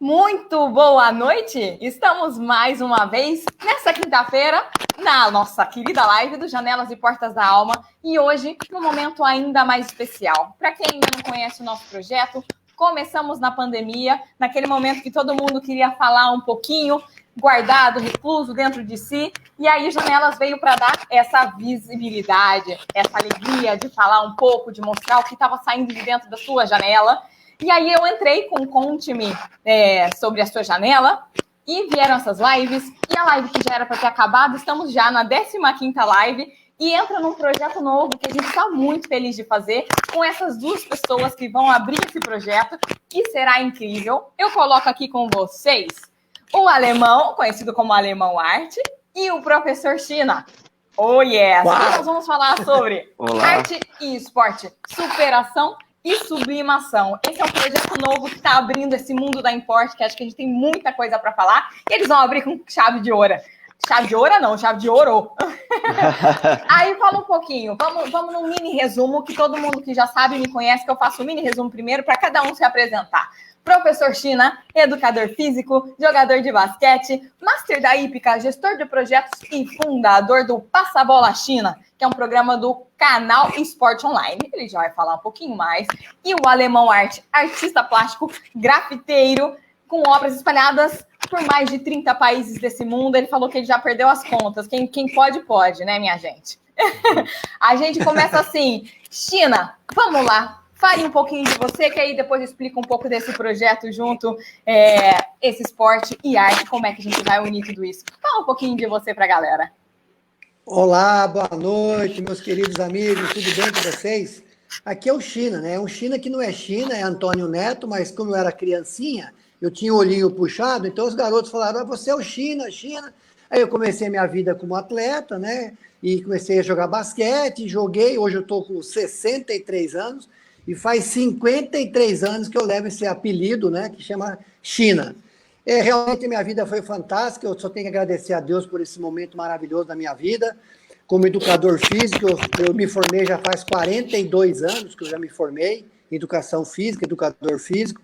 Muito boa noite! Estamos mais uma vez nessa quinta-feira na nossa querida live do Janelas e Portas da Alma e hoje num momento ainda mais especial. Para quem ainda não conhece o nosso projeto, começamos na pandemia, naquele momento que todo mundo queria falar um pouquinho, guardado, recluso dentro de si, e aí Janelas veio para dar essa visibilidade, essa alegria de falar um pouco, de mostrar o que estava saindo de dentro da sua janela. E aí eu entrei com Conte-me sobre a sua janela e vieram essas lives. E a live que já era para ter acabado, estamos já na 15ª live e entra num projeto novo que a gente está muito feliz de fazer com essas duas pessoas que vão abrir esse projeto, que será incrível. Eu coloco aqui com vocês o Alemão, conhecido como Alemão Arte, e o Professor China. Oh yes! Uau. E nós vamos falar sobre arte e esporte, superação e sublimação. Esse é um projeto novo que está abrindo esse mundo da Import, que acho que a gente tem muita coisa para falar, e eles vão abrir com chave de ouro. Chave de ouro não, chave de ouro. Aí fala um pouquinho, vamos num mini resumo, que todo mundo que já sabe me conhece, que eu faço um mini resumo primeiro para cada um se apresentar. Professor China, educador físico, jogador de basquete, master da Hípica, gestor de projetos e fundador do Passa Bola China, que é um programa do canal Esporte Online. Ele já vai falar um pouquinho mais. E o Alemão Arte, artista plástico, grafiteiro, com obras espalhadas por mais de 30 países desse mundo. Ele falou que ele já perdeu as contas. Quem pode, né, minha gente? A gente começa assim. China, vamos lá. Fale um pouquinho de você, que aí depois eu explico um pouco desse projeto junto, esse esporte e arte, como é que a gente vai unir tudo isso. Fala um pouquinho de você para a galera. Olá, boa noite, meus queridos amigos, tudo bem com vocês? Aqui é o China, né? Um China que não é China, é Antônio Neto, mas como eu era criancinha, eu tinha o olhinho puxado, então os garotos falaram, você é o China, China. Aí eu comecei a minha vida como atleta, né? E comecei a jogar basquete, joguei, hoje eu estou com 63 anos, e faz 53 anos que eu levo esse apelido, né, que chama China. Realmente minha vida foi fantástica, eu só tenho que agradecer a Deus por esse momento maravilhoso da minha vida. Como educador físico, eu me formei já faz 42 anos que eu já me formei em educação física, educador físico.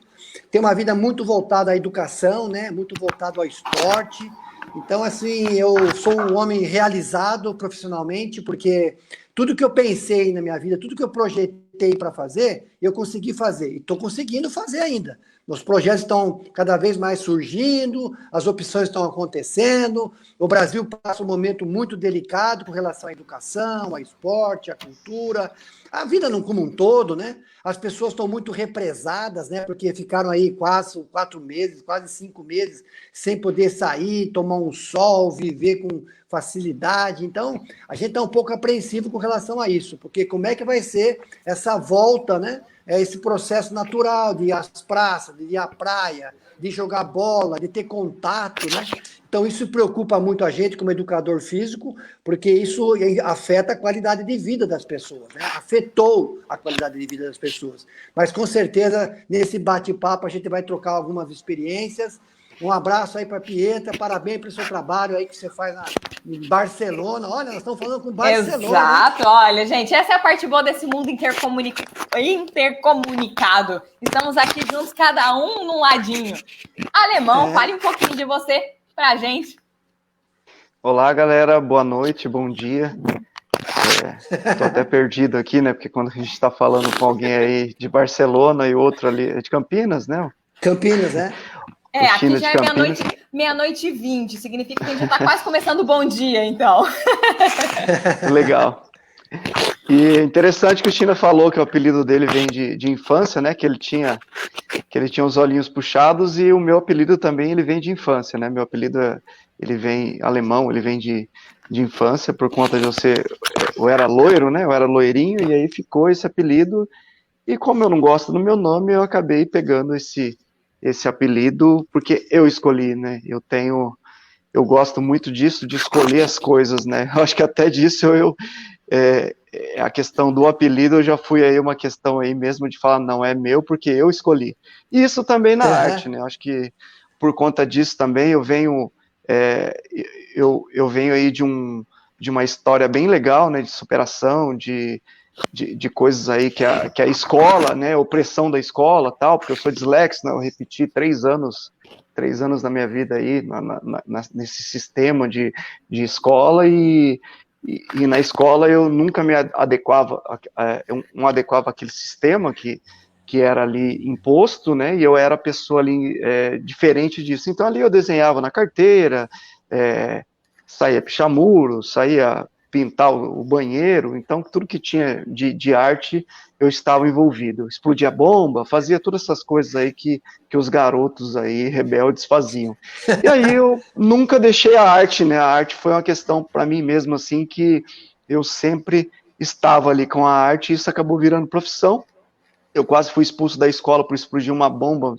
Tenho uma vida muito voltada à educação, né, muito voltada ao esporte. Então, assim, eu sou um homem realizado profissionalmente, porque tudo que eu pensei na minha vida, tudo que eu projetei para fazer, eu consegui fazer. E estou conseguindo fazer ainda. Os projetos estão cada vez mais surgindo, as opções estão acontecendo, o Brasil passa um momento muito delicado com relação à educação, ao esporte, à cultura, a vida como um todo, né? As pessoas estão muito represadas, né? Porque ficaram aí quase 4 meses, quase 5 meses, sem poder sair, tomar um sol, viver com facilidade. Então, a gente está um pouco apreensivo com relação a isso, porque como é que vai ser essa volta, né? Esse processo natural de ir às praças, de ir à praia, de jogar bola, de ter contato, né? Então, isso preocupa muito a gente como educador físico, porque isso afeta a qualidade de vida das pessoas, né? Afetou a qualidade de vida das pessoas. Mas, com certeza, nesse bate-papo, a gente vai trocar algumas experiências. Um abraço aí para a Pietra, parabéns pelo seu trabalho aí que você faz em Barcelona. Olha, nós estamos falando com Barcelona. Exato, hein? Olha, gente, essa é a parte boa desse mundo intercomunicado. Estamos aqui juntos, cada um num ladinho. Alemão, fale um pouquinho de você pra gente. Olá, galera, boa noite, bom dia. Tô até perdido aqui, né? Porque quando a gente está falando com alguém aí de Barcelona e outro ali é de Campinas, né? Campinas, né? Aqui já é meia-noite e 20, significa que a gente já está quase começando o bom dia, então. Legal. E é interessante que o China falou que o apelido dele vem de infância, né? Que ele tinha os olhinhos puxados, e o meu apelido também ele vem de infância, né? Meu apelido ele vem alemão, ele vem de infância, por conta de eu era loiro, né? Eu era loirinho, e aí ficou esse apelido, e como eu não gosto do meu nome, eu acabei pegando esse apelido, porque eu escolhi, né? Eu gosto muito disso, de escolher as coisas, né? Eu acho que até disso a questão do apelido, eu já fui aí uma questão aí mesmo de falar, não, é meu porque eu escolhi. E isso também na arte, né? Eu acho que por conta disso também eu venho aí de uma história bem legal, né? De superação, de de coisas aí que a escola, né, a opressão da escola, tal, porque eu sou disléxico, né, eu repeti 3 anos da minha vida aí nesse sistema de escola e na escola eu nunca me adequava, eu não adequava àquele sistema que era ali imposto, né, e eu era a pessoa ali diferente disso. Então ali eu desenhava na carteira, saía pichar muro, saía pintar o banheiro, então tudo que tinha de arte eu estava envolvido. Eu explodia bomba, fazia todas essas coisas aí que os garotos aí rebeldes faziam. E aí eu nunca deixei a arte, né? A arte foi uma questão para mim mesmo, assim, que eu sempre estava ali com a arte e isso acabou virando profissão. Eu quase fui expulso da escola por explodir uma bomba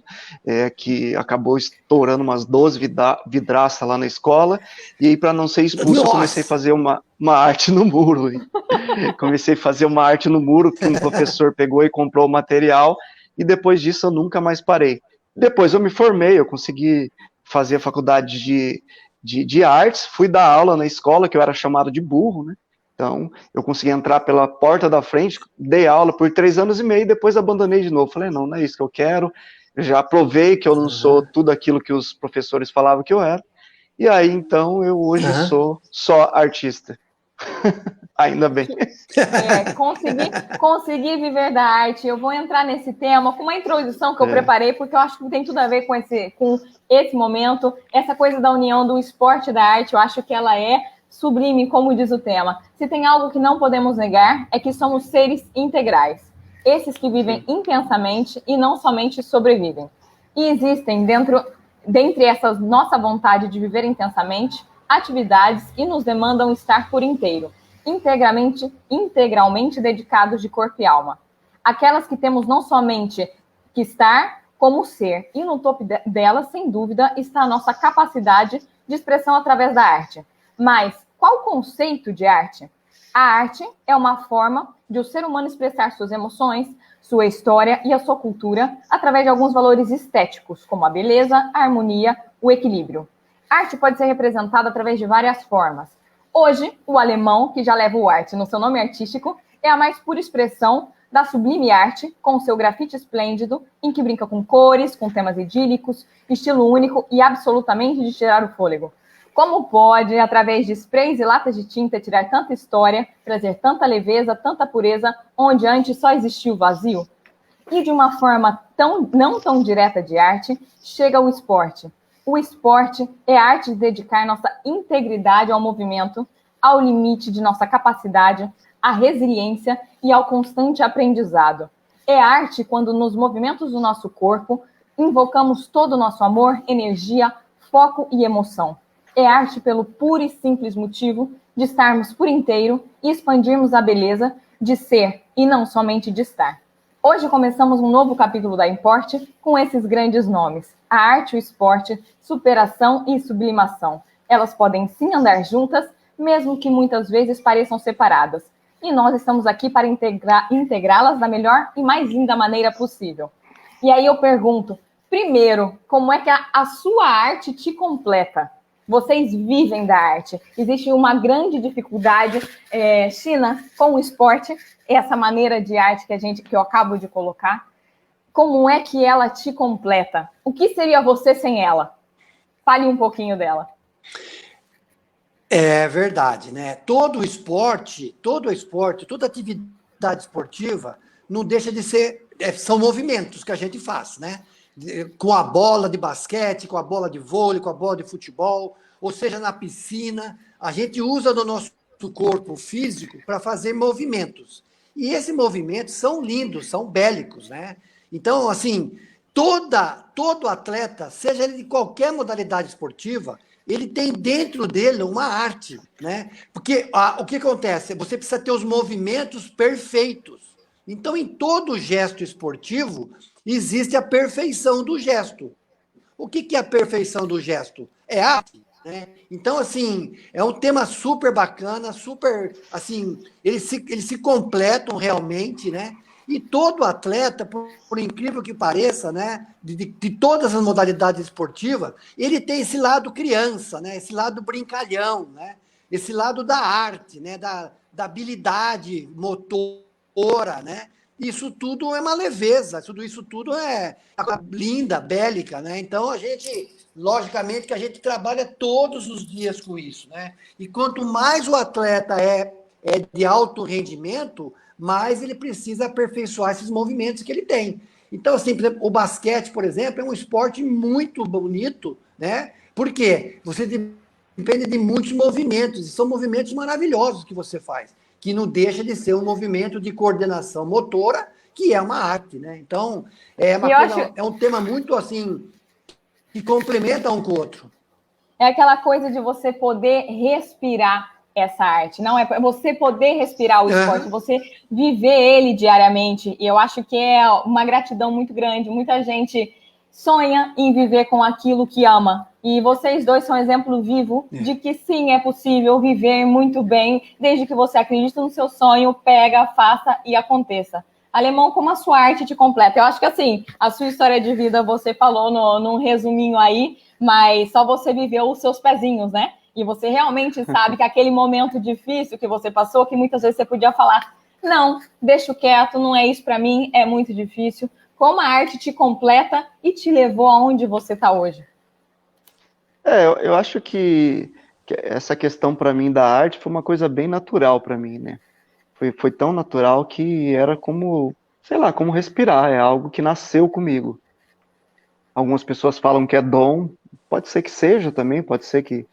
que acabou estourando umas 12 vidraças lá na escola, e aí para não ser expulso eu comecei a fazer uma arte no muro. Comecei a fazer uma arte no muro que um professor pegou e comprou o material, e depois disso eu nunca mais parei. Depois eu me formei, eu consegui fazer a faculdade de artes, fui dar aula na escola, que eu era chamado de burro, né? Então, eu consegui entrar pela porta da frente, dei aula por 3 anos e meio, e depois abandonei de novo. Falei, não é isso que eu quero, já provei que eu não sou tudo aquilo que os professores falavam que eu era, e aí, então, eu hoje sou só artista. Ainda bem. Consegui viver da arte. Eu vou entrar nesse tema com uma introdução que eu preparei, porque eu acho que tem tudo a ver com esse momento, essa coisa da união do esporte e da arte, eu acho que ela é sublime, como diz o tema. Se tem algo que não podemos negar, é que somos seres integrais. Esses que vivem intensamente e não somente sobrevivem. E existem, dentre essa nossa vontade de viver intensamente, atividades que nos demandam estar por inteiro, integralmente dedicados de corpo e alma. Aquelas que temos não somente que estar, como ser. E no topo delas, sem dúvida, está a nossa capacidade de expressão através da arte. Mas qual o conceito de arte? A arte é uma forma de o ser humano expressar suas emoções, sua história e a sua cultura através de alguns valores estéticos, como a beleza, a harmonia, o equilíbrio. A arte pode ser representada através de várias formas. Hoje, o alemão, que já leva o arte no seu nome artístico, é a mais pura expressão da sublime arte, com seu grafite esplêndido, em que brinca com cores, com temas idílicos, estilo único e absolutamente de tirar o fôlego. Como pode, através de sprays e latas de tinta, tirar tanta história, trazer tanta leveza, tanta pureza, onde antes só existia o vazio? E de uma forma não tão direta de arte, chega o esporte. O esporte é a arte de dedicar nossa integridade ao movimento, ao limite de nossa capacidade, à resiliência e ao constante aprendizado. É arte quando, nos movimentos do nosso corpo, invocamos todo o nosso amor, energia, foco e emoção. É arte pelo puro e simples motivo de estarmos por inteiro e expandirmos a beleza de ser e não somente de estar. Hoje começamos um novo capítulo da Importe com esses grandes nomes: a arte, o esporte, superação e sublimação. Elas podem sim andar juntas, mesmo que muitas vezes pareçam separadas. E nós estamos aqui para integrá-las da melhor e mais linda maneira possível. E aí eu pergunto, primeiro, como é que a sua arte te completa? Vocês vivem da arte. Existe uma grande dificuldade, China, com o esporte, essa maneira de arte que eu acabo de colocar. Como é que ela te completa? O que seria você sem ela? Fale um pouquinho dela. É verdade, né? Todo esporte, toda atividade esportiva não deixa de ser, são movimentos que a gente faz, né? Com a bola de basquete, com a bola de vôlei, com a bola de futebol, ou seja, na piscina, a gente usa do nosso corpo físico para fazer movimentos. E esses movimentos são lindos, são bélicos, né? Então, assim, todo atleta, seja ele de qualquer modalidade esportiva, ele tem dentro dele uma arte, né? Porque o que acontece? Você precisa ter os movimentos perfeitos. Então, em todo gesto esportivo, existe a perfeição do gesto. O que é a perfeição do gesto? É arte, né? Então, assim, é um tema super bacana, super, assim, eles se completam realmente, né? E todo atleta, por incrível que pareça, né, de todas as modalidades esportivas, ele tem esse lado criança, né, esse lado brincalhão, né, esse lado da arte, né, da habilidade motora, motora, né? Isso tudo é uma leveza, isso tudo é uma coisa linda, bélica, né? Então a gente, logicamente, que a gente trabalha todos os dias com isso, né? E quanto mais o atleta é de alto rendimento, mais ele precisa aperfeiçoar esses movimentos que ele tem. Então, assim, por exemplo, o basquete, por exemplo, é um esporte muito bonito, né? Por quê? Você depende de muitos movimentos, e são movimentos maravilhosos que você faz, que não deixa de ser um movimento de coordenação motora, que é uma arte, né? Então, é um tema muito, assim, que complementa um com o outro. É aquela coisa de você poder respirar essa arte, não é você poder respirar o esporte, você viver ele diariamente. E eu acho que é uma gratidão muito grande. Muita gente sonha em viver com aquilo que ama. E vocês dois são exemplo vivo de que sim, é possível viver muito bem, desde que você acredite no seu sonho, pega, faça e aconteça. Alemão, como a sua arte te completa? Eu acho que assim, a sua história de vida você falou num resuminho aí, mas só você viveu os seus pezinhos, né? E você realmente sabe que aquele momento difícil que você passou, que muitas vezes você podia falar, não, deixa quieto, não é isso para mim, é muito difícil. Como a arte te completa e te levou aonde você está hoje? Eu acho que essa questão para mim da arte foi uma coisa bem natural para mim, né? Foi tão natural que era como, sei lá, como respirar, é algo que nasceu comigo. Algumas pessoas falam que é dom, pode ser que seja também, pode ser que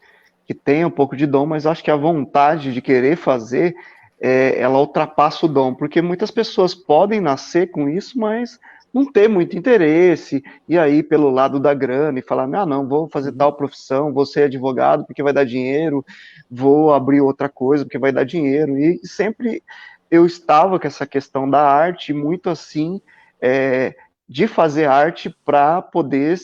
tenha um pouco de dom, mas acho que a vontade de querer fazer, ela ultrapassa o dom, porque muitas pessoas podem nascer com isso, mas não ter muito interesse, e aí pelo lado da grana, e falar, não, vou fazer tal profissão, vou ser advogado porque vai dar dinheiro, vou abrir outra coisa porque vai dar dinheiro, e sempre eu estava com essa questão da arte, muito assim, de fazer arte para poder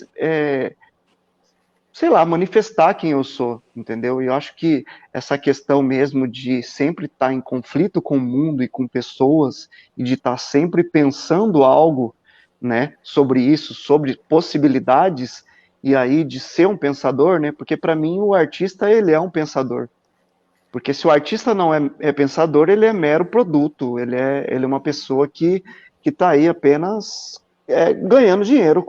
sei lá, manifestar quem eu sou, entendeu? E eu acho que essa questão mesmo de sempre estar em conflito com o mundo e com pessoas, e de estar sempre pensando algo, né, sobre isso, sobre possibilidades, e aí de ser um pensador, né, porque para mim o artista, ele é um pensador. Porque se o artista não é pensador, ele é mero produto, ele é uma pessoa que está aí apenas ganhando dinheiro.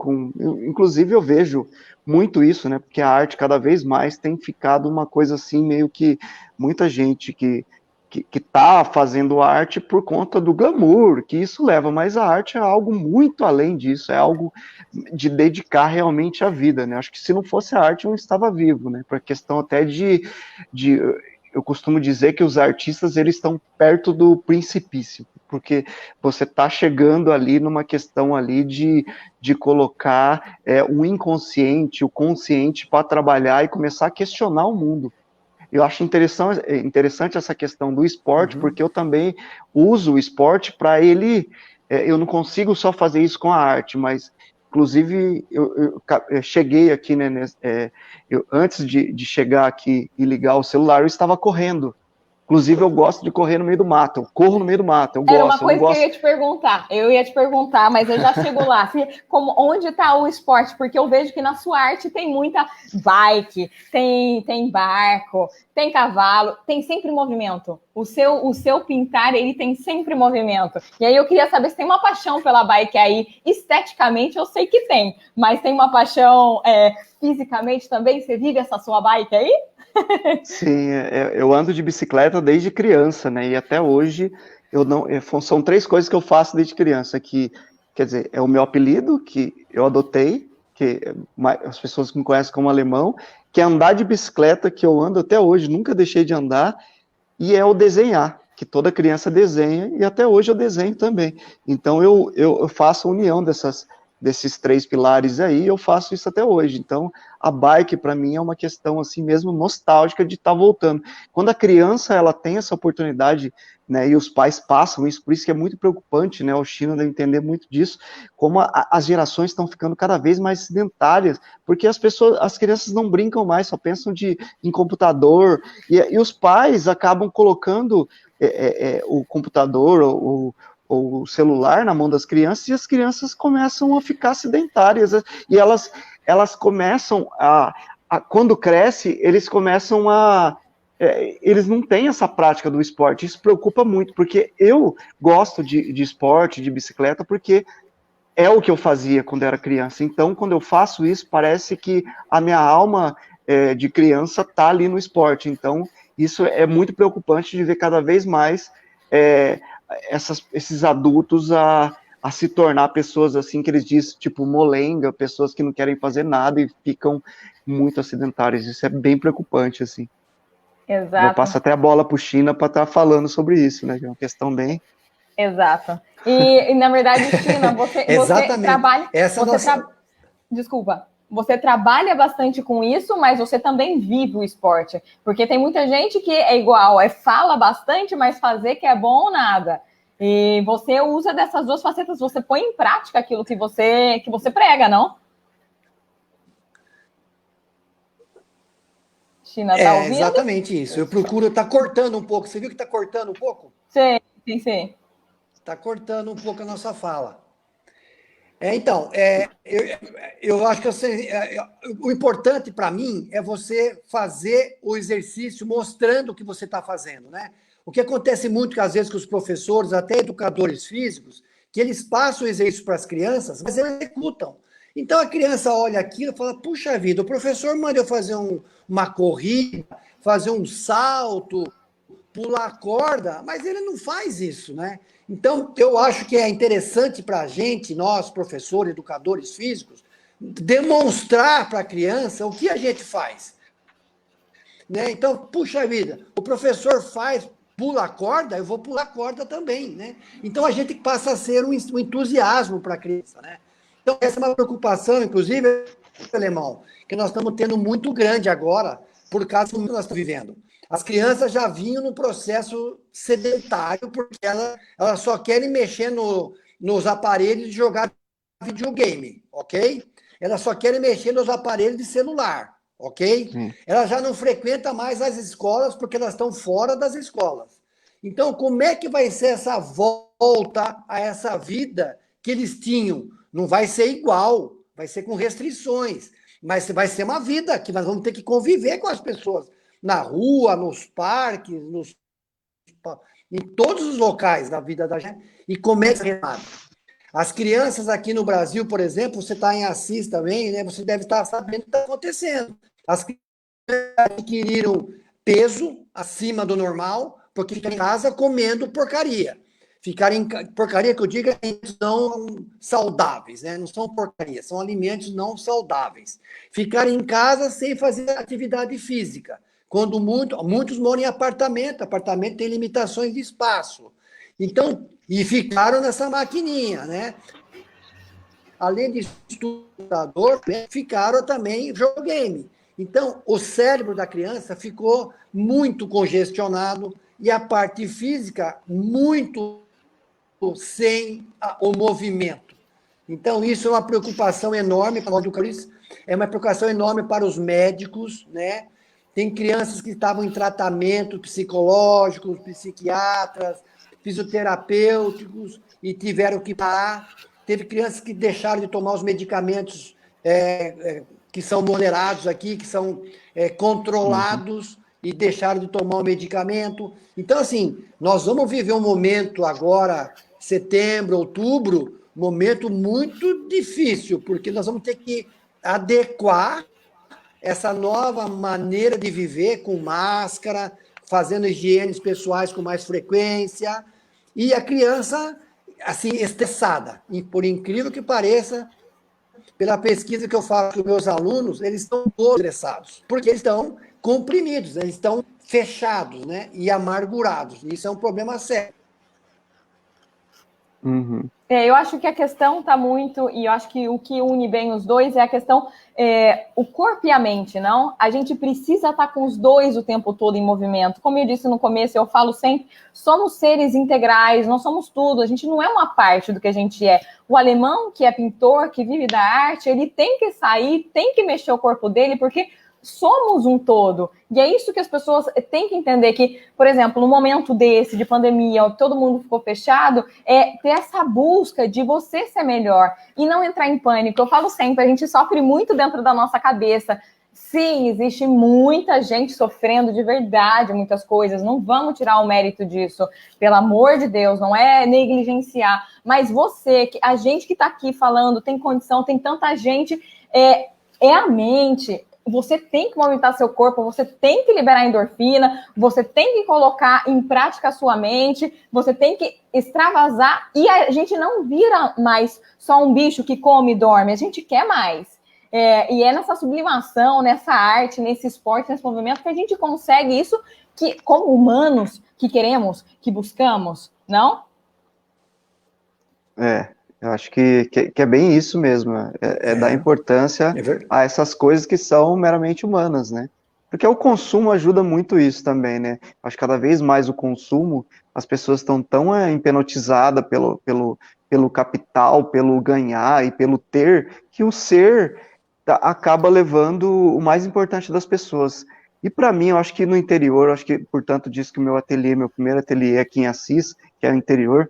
Inclusive eu vejo muito isso, né? Porque a arte cada vez mais tem ficado uma coisa assim, meio que muita gente que está fazendo arte por conta do glamour, que isso leva, mas a arte é algo muito além disso, é algo de dedicar realmente a vida, né? Acho que se não fosse a arte, eu não estava vivo, né? Por questão até de eu costumo dizer que os artistas, eles estão perto do precipício, porque você está chegando ali numa questão ali de colocar o inconsciente, o consciente para trabalhar e começar a questionar o mundo. Eu acho interessante essa questão do esporte, porque eu também uso o esporte para ele, eu não consigo só fazer isso com a arte, mas inclusive eu cheguei aqui, né, antes de chegar aqui e ligar o celular, eu estava correndo. Inclusive, eu gosto de correr no meio do mato. Eu corro no meio do mato. Era uma coisa que eu ia te perguntar. Eu ia te perguntar, mas eu já chego lá. Onde está o esporte? Porque eu vejo que na sua arte tem muita bike, tem barco, tem cavalo, tem sempre movimento. O seu pintar, ele tem sempre movimento. E aí eu queria saber se tem uma paixão pela bike aí. Esteticamente, eu sei que tem. Mas tem uma paixão fisicamente também? Você vive essa sua bike aí? Sim, eu ando de bicicleta desde criança, né? E até hoje eu não. São 3 coisas que eu faço desde criança, que quer dizer, é o meu apelido, que eu adotei, que as pessoas me conhecem como alemão, que é andar de bicicleta, que eu ando até hoje, nunca deixei de andar, e é o desenhar, que toda criança desenha, e até hoje eu desenho também. Então eu faço a união desses 3 pilares aí, eu faço isso até hoje. Então, a bike, para mim, é uma questão, assim, mesmo nostálgica de estar voltando. Quando a criança, ela tem essa oportunidade, né, e os pais passam isso, por isso que é muito preocupante, né, o China deve entender muito disso, como as gerações estão ficando cada vez mais sedentárias, porque as crianças não brincam mais, só pensam em computador, e os pais acabam colocando o computador, ou o celular na mão das crianças, e as crianças começam a ficar sedentárias, e elas começam quando cresce, eles começam a eles não têm essa prática do esporte. Isso preocupa muito, porque eu gosto de esporte, de bicicleta, porque é o que eu fazia quando era criança. Então, quando eu faço isso, parece que a minha alma de criança está ali no esporte. Então, isso é muito preocupante de ver cada vez mais esses adultos a se tornar pessoas assim que eles dizem, tipo molenga, pessoas que não querem fazer nada e ficam muito acidentárias. Isso é bem preocupante, assim. Exato. Eu passo até a bola para o China para estar falando sobre isso, né? Que é uma questão bem... Exato. E na verdade, China, você trabalha... Desculpa. Você trabalha bastante com isso, mas você também vive o esporte. Porque tem muita gente que é igual, fala bastante, mas fazer que é bom ou nada. E você usa dessas duas facetas, você põe em prática aquilo que você prega, não? China, tá ouvindo? Exatamente isso. Eu procuro, tá cortando um pouco. Você viu que tá cortando um pouco? Sim. Tá cortando um pouco a nossa fala. Então, eu acho que o importante para mim é você fazer o exercício mostrando o que você está fazendo, né? O que acontece muito, que às vezes, com os professores, até educadores físicos, que eles passam o exercício para as crianças, mas eles executam. Então, a criança olha aquilo e fala, puxa vida, o professor manda eu fazer uma corrida, fazer um salto, pular corda, mas ele não faz isso, né? Então, eu acho que é interessante para a gente, nós, professores, educadores físicos, demonstrar para a criança o que a gente faz. Né? Então, puxa vida, o professor pula a corda, eu vou pular a corda também, né? Então, a gente passa a ser um entusiasmo para a criança, né? Então, essa é uma preocupação, inclusive, Alemão, que nós estamos tendo muito grande agora, por causa do que nós estamos vivendo. As crianças já vinham no processo sedentário, porque elas só querem mexer nos aparelhos de jogar videogame, ok? Elas só querem mexer nos aparelhos de celular, ok? Elas já não frequentam mais as escolas, porque elas estão fora das escolas. Então, como é que vai ser essa volta a essa vida que eles tinham? Não vai ser igual, vai ser com restrições, mas vai ser uma vida que nós vamos ter que conviver com as pessoas na rua, nos parques, em todos os locais da vida da gente, e começa a As crianças aqui no Brasil, por exemplo, você está em Assis também, né? Você deve estar sabendo o que está acontecendo. As crianças adquiriram peso acima do normal, porque ficam em casa comendo porcaria. Porcaria que eu digo é alimentos não saudáveis, né? Não são porcaria, são alimentos não saudáveis. Ficarem em casa sem fazer atividade física. Quando muitos moram em apartamento tem limitações de espaço. Então, e ficaram nessa maquininha, né? Além de estudador, ficaram também videogame. Então, o cérebro da criança ficou muito congestionado e a parte física muito sem o movimento. Então, isso é uma preocupação enorme para os educadores, é uma preocupação enorme para os médicos, né? Tem crianças que estavam em tratamento psicológico, psiquiatras, fisioterapêuticos e tiveram que parar. Teve crianças que deixaram de tomar os medicamentos que são moderados aqui, que são controlados, e deixaram de tomar o medicamento. Então, assim, nós vamos viver um momento agora, setembro, outubro, momento muito difícil, porque nós vamos ter que adequar essa nova maneira de viver com máscara, fazendo higienes pessoais com mais frequência, e a criança, assim, estressada. E, por incrível que pareça, pela pesquisa que eu faço com meus alunos, eles estão todos estressados, porque eles estão comprimidos, eles estão fechados, né, e amargurados. Isso é um problema sério. Eu acho que a questão está muito, e eu acho que o que une bem os dois é a questão, o corpo e a mente, não? A gente precisa estar com os dois o tempo todo em movimento. Como eu disse no começo, eu falo sempre, somos seres integrais, nós somos tudo, a gente não é uma parte do que a gente é. O alemão, que é pintor, que vive da arte, ele tem que sair, tem que mexer o corpo dele, porque somos um todo. E é isso que as pessoas têm que entender, que, por exemplo, no momento desse, de pandemia, todo mundo ficou fechado, ter essa busca de você ser melhor e não entrar em pânico. Eu falo sempre, a gente sofre muito dentro da nossa cabeça. Sim, existe muita gente sofrendo de verdade muitas coisas. Não vamos tirar o mérito disso, pelo amor de Deus, não é negligenciar. Mas você, a gente que está aqui falando, tem condição, tem tanta gente, é a mente. Você tem que movimentar seu corpo, você tem que liberar endorfina, você tem que colocar em prática a sua mente, você tem que extravasar. E a gente não vira mais só um bicho que come e dorme, a gente quer mais. E é nessa sublimação, nessa arte, nesse esporte, nesse movimento que a gente consegue isso, que como humanos que queremos, que buscamos, não? Eu acho que é bem isso mesmo, dar importância a essas coisas que são meramente humanas, né? Porque o consumo ajuda muito isso também, né? Acho que cada vez mais o consumo, as pessoas estão tão hipnotizadas pelo capital, pelo ganhar e pelo ter, que o ser acaba levando o mais importante das pessoas. E para mim, eu acho que no interior, eu acho que, portanto, disso que o meu primeiro ateliê é aqui em Assis, que é o interior,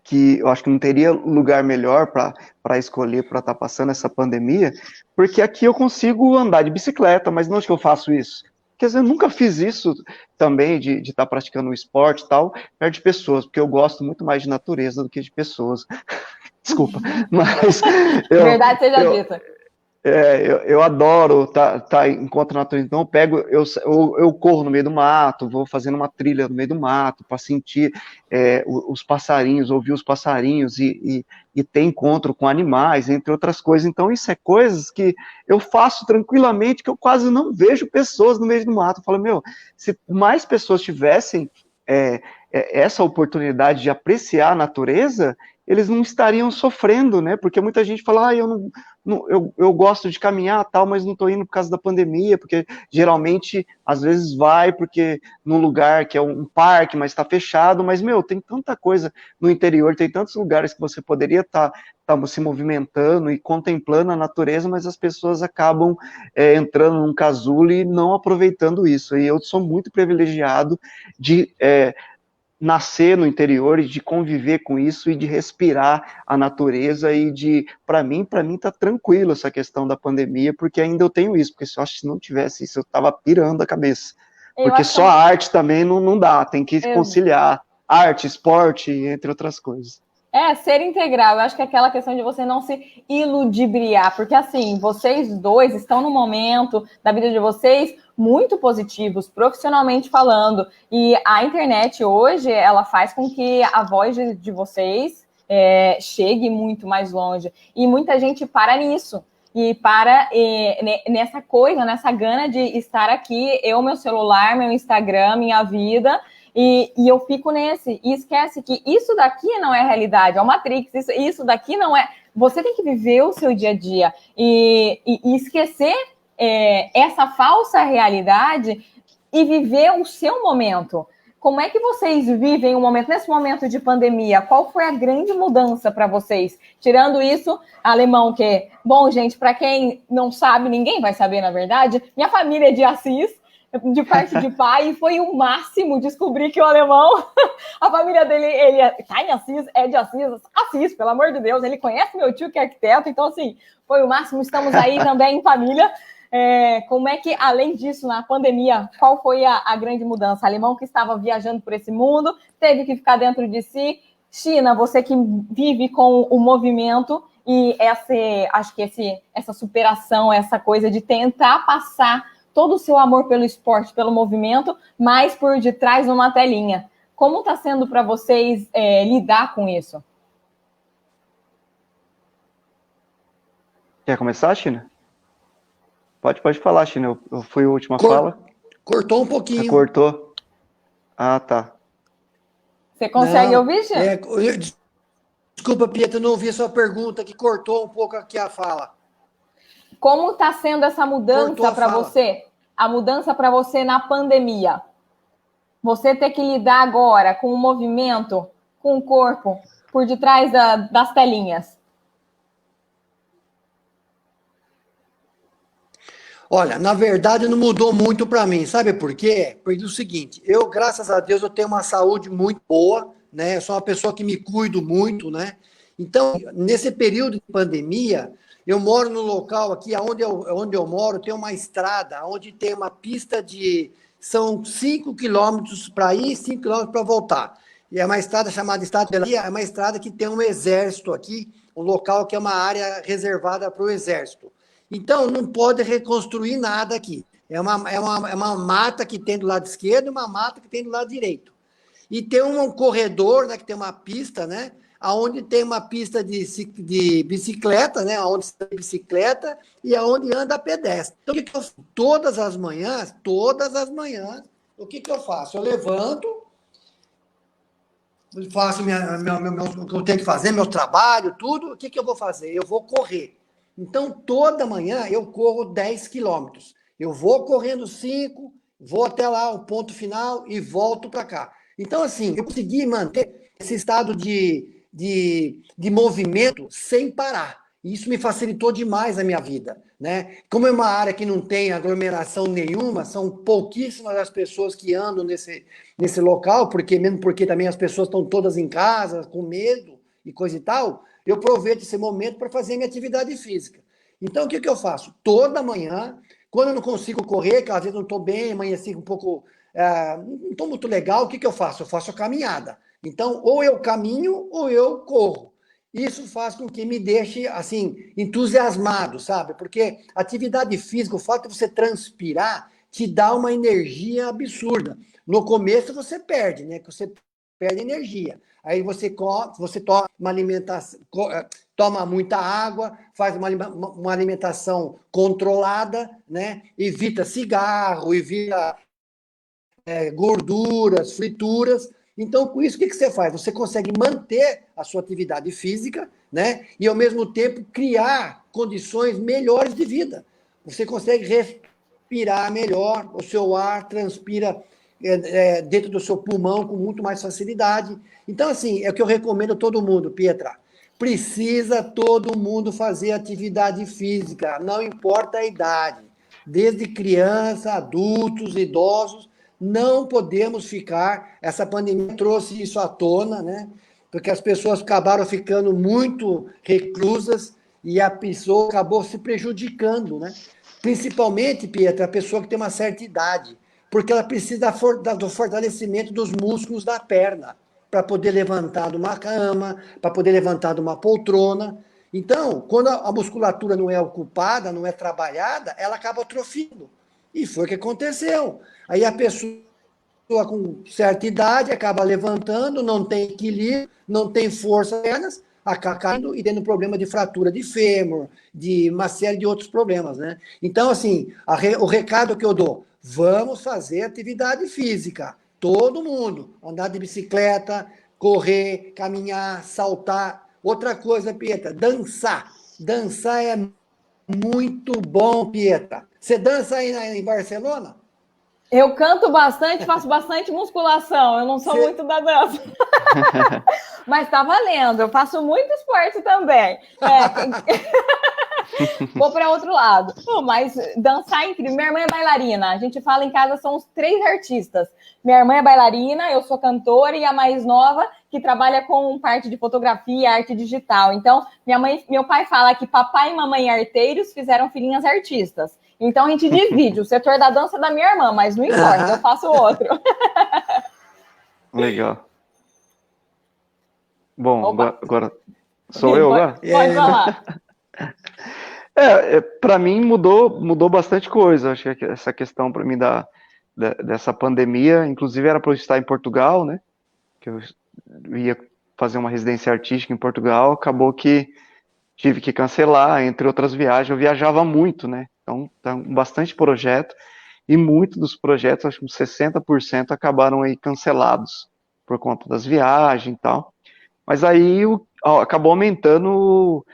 que eu acho que não teria lugar melhor para escolher para estar passando essa pandemia, porque aqui eu consigo andar de bicicleta, mas não acho que eu faço isso. Quer dizer, eu nunca fiz isso também, de estar praticando um esporte e tal, perto de pessoas, porque eu gosto muito mais de natureza do que de pessoas. Desculpa, mas... Verdade seja dita. Eu adoro tá enquanto natureza, então eu corro no meio do mato, vou fazendo uma trilha no meio do mato para sentir os passarinhos, ouvir os passarinhos e ter encontro com animais, entre outras coisas. Então isso é coisas que eu faço tranquilamente, que eu quase não vejo pessoas no meio do mato. Eu falo, se mais pessoas tivessem essa oportunidade de apreciar a natureza, eles não estariam sofrendo, né? Porque muita gente fala, eu gosto de caminhar tal, mas não estou indo por causa da pandemia, porque geralmente, às vezes vai, porque num lugar que é um parque, mas está fechado, mas, tem tanta coisa no interior, tem tantos lugares que você poderia estar se movimentando e contemplando a natureza, mas as pessoas acabam entrando num casulo e não aproveitando isso. E eu sou muito privilegiado de nascer no interior e de conviver com isso e de respirar a natureza e para mim tá tranquilo essa questão da pandemia, porque ainda eu tenho isso, porque se não tivesse isso, eu tava pirando a cabeça. Porque só a arte também não dá, tem que conciliar arte, esporte, entre outras coisas. Ser integral. Eu acho que é aquela questão de você não se iludibriar, porque assim, vocês dois estão no momento da vida de vocês muito positivos, profissionalmente falando, e a internet hoje, ela faz com que a voz de vocês chegue muito mais longe, e muita gente para nisso, e para nessa coisa, nessa gana de estar aqui, meu celular, meu Instagram, minha vida... E eu fico nesse, e esquece que isso daqui não é a realidade, é o Matrix, isso daqui não é... Você tem que viver o seu dia a dia e esquecer essa falsa realidade e viver o seu momento. Como é que vocês vivem o momento, nesse momento de pandemia? Qual foi a grande mudança para vocês? Tirando isso, alemão, que... Bom, gente, para quem não sabe, ninguém vai saber, na verdade, minha família é de Assis, de parte de pai, e foi o máximo descobrir que o alemão, a família dele, ele tá em Assis, é de Assis, pelo amor de Deus, ele conhece meu tio que é arquiteto, então assim, foi o máximo, estamos aí também em família. Como é que, além disso, na pandemia, qual foi a grande mudança? Alemão que estava viajando por esse mundo, teve que ficar dentro de si. China, você que vive com o movimento e acho que essa superação, essa coisa de tentar passar todo o seu amor pelo esporte, pelo movimento, mas por detrás de uma telinha. Como está sendo para vocês lidar com isso? Quer começar, China? Pode falar, China. Eu fui a última fala. Cortou um pouquinho. Cortou? Ah, tá. Você consegue ouvir, China? Desculpa, Pietro, eu não ouvi a sua pergunta, que cortou um pouco aqui a fala. Como está sendo essa mudança para você? A mudança para você na pandemia? Você ter que lidar agora com o movimento, com o corpo, por detrás das telinhas. Olha, na verdade não mudou muito para mim, sabe por quê? Porque é o seguinte, eu, graças a Deus, eu tenho uma saúde muito boa, né? Eu sou uma pessoa que me cuido muito, né? Então, nesse período de pandemia, Eu moro no local aqui, onde eu moro, tem uma estrada, onde tem uma pista são 5 quilômetros para ir, 5 quilômetros para voltar. E é uma estrada chamada Estrada de Bahia, é uma estrada que tem um exército aqui, um local que é uma área reservada para o exército. Então, não pode reconstruir nada aqui. É uma mata que tem do lado esquerdo e uma mata que tem do lado direito. E tem um corredor, né, que tem uma pista, né, onde tem uma pista de bicicleta, né, onde tem bicicleta e aonde anda pedestre. Então, o que eu faço? Todas as manhãs, o que eu faço? Eu levanto, faço o que eu tenho que fazer, meu trabalho, tudo. O que eu vou fazer? Eu vou correr. Então, toda manhã eu corro 10 quilômetros. Eu vou correndo 5, vou até lá, o ponto final, e volto para cá. Então, assim, eu consegui manter esse estado de movimento sem parar. E isso me facilitou demais a minha vida, né? Como é uma área que não tem aglomeração nenhuma, são pouquíssimas as pessoas que andam nesse local, mesmo porque também as pessoas estão todas em casa, com medo e coisa e tal, eu aproveito esse momento para fazer minha atividade física. Então, o que eu faço? Toda manhã, quando eu não consigo correr, que às vezes não estou bem, amanheci um pouco, não estou muito legal, o que eu faço? Eu faço a caminhada. Então, ou eu caminho ou eu corro. Isso faz com que me deixe, assim, entusiasmado, sabe? Porque atividade física, o fato de você transpirar, te dá uma energia absurda. No começo você perde, né? Você perde energia. Aí você toma uma alimentação, toma muita água, faz uma alimentação controlada, né? Evita cigarro, evita gorduras, frituras. Então, com isso, o que você faz? Você consegue manter a sua atividade física, né? E, ao mesmo tempo, criar condições melhores de vida. Você consegue respirar melhor, o seu ar transpira dentro do seu pulmão com muito mais facilidade. Então, assim, é o que eu recomendo a todo mundo, Pietra. Precisa todo mundo fazer atividade física, não importa a idade. Desde criança, adultos, idosos, não podemos ficar. Essa pandemia trouxe isso à tona, né? Porque as pessoas acabaram ficando muito reclusas e a pessoa acabou se prejudicando, né? Principalmente, Pietra, a pessoa que tem uma certa idade, porque ela precisa do fortalecimento dos músculos da perna para poder levantar de uma cama, para poder levantar de uma poltrona. Então, quando a musculatura não é ocupada, não é trabalhada, ela acaba atrofiando. E foi o que aconteceu. Aí a pessoa com certa idade acaba levantando, não tem equilíbrio, não tem força nas pernas, acaba caindo e tendo problema de fratura de fêmur, de uma série de outros problemas, né? Então, assim, o recado que eu dou, vamos fazer atividade física, todo mundo, andar de bicicleta, correr, caminhar, saltar. Outra coisa, Pietra, dançar. Dançar é muito bom, Pietra. Você dança aí em Barcelona? Eu canto bastante, faço bastante musculação. Eu não sou muito da dança. Mas tá valendo. Eu faço muito esporte também. Vou para outro lado. Mas dançar é incrível. Minha irmã é bailarina. A gente fala em casa, são os 3 artistas. Minha irmã é bailarina, eu sou cantora e a mais nova que trabalha com parte de fotografia, arte digital. Então, meu pai fala que papai e mamãe arteiros fizeram filhinhas artistas. Então, a gente divide o setor da dança da minha irmã, mas não importa, eu faço outro. Legal. Bom, agora sou eu agora? Pode falar. Para mim mudou bastante coisa. Acho que essa questão para mim dessa pandemia, inclusive era para eu estar em Portugal, né? Que eu ia fazer uma residência artística em Portugal, acabou que tive que cancelar, entre outras viagens. Eu viajava muito, né? Então, bastante projeto, e muitos dos projetos, acho que uns 60% acabaram aí cancelados por conta das viagens e tal. Mas aí acabou aumentando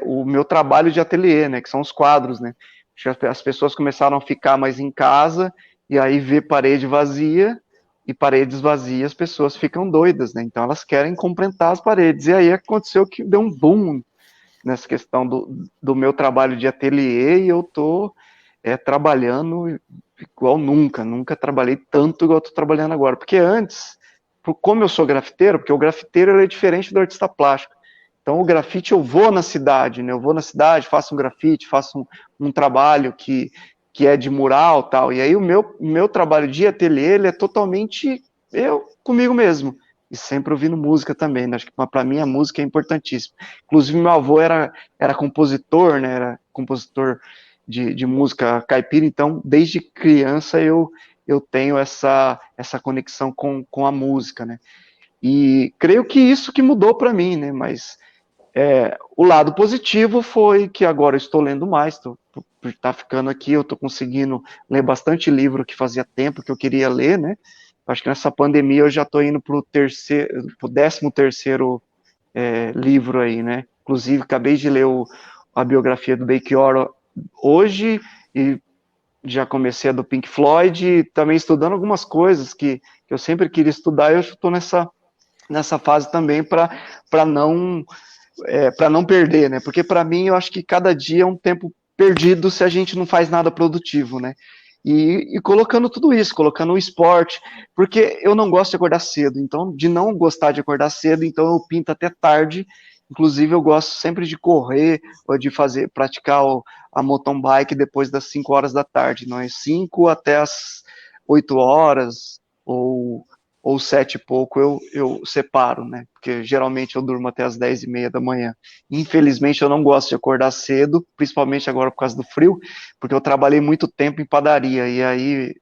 o meu trabalho de ateliê, né? Que são os quadros, né? As pessoas começaram a ficar mais em casa, e aí ver parede vazia, e paredes vazias, as pessoas ficam doidas, né? Então elas querem completar as paredes. E aí aconteceu que deu um boom nessa questão do meu trabalho de ateliê, e eu tô trabalhando igual nunca trabalhei tanto igual eu tô trabalhando agora, porque antes, como eu sou grafiteiro, porque o grafiteiro ele é diferente do artista plástico, Então, o grafite, eu vou na cidade, né? Eu vou na cidade, faço um grafite, faço um trabalho que é de mural e tal. E aí, o meu trabalho de ateliê, ele é totalmente eu comigo mesmo. E sempre ouvindo música também, né? Acho que para mim a música é importantíssima. Inclusive, meu avô era compositor, né? Era compositor de música caipira, então, desde criança, eu tenho essa conexão com a música, né? E creio que isso que mudou para mim, né? Mas o lado positivo foi que agora eu estou lendo mais, por estar ficando aqui, eu estou conseguindo ler bastante livro que fazia tempo que eu queria ler, né? Acho que nessa pandemia eu já estou indo para o 13º livro aí, né? Inclusive, acabei de ler a biografia do Belchior hoje, e já comecei a do Pink Floyd, e também estudando algumas coisas que eu sempre queria estudar, e eu estou nessa fase também para não perder, né? Porque para mim eu acho que cada dia é um tempo perdido se a gente não faz nada produtivo, né? E colocando tudo isso, colocando o esporte, porque eu não gosto de acordar cedo, então, de não gostar de acordar cedo, então eu pinto até tarde. Inclusive, eu gosto sempre de correr ou de praticar a mountain bike depois das 5 horas da tarde, não é? 5 até as 8 horas, ou 7 e pouco eu separo, né? Porque geralmente eu durmo até as 10:30 da manhã. Infelizmente eu não gosto de acordar cedo, principalmente agora por causa do frio, porque eu trabalhei muito tempo em padaria, e aí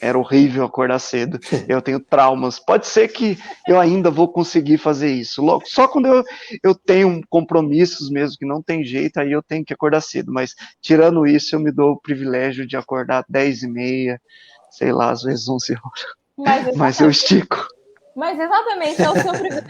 era horrível acordar cedo. Eu tenho traumas. Pode ser que eu ainda vou conseguir fazer isso. Logo, só quando eu tenho compromissos mesmo, que não tem jeito, aí eu tenho que acordar cedo. Mas tirando isso, eu me dou o privilégio de acordar 10:30, sei lá, às vezes 11 horas. Mas eu estico. Mas exatamente, é o seu privilégio.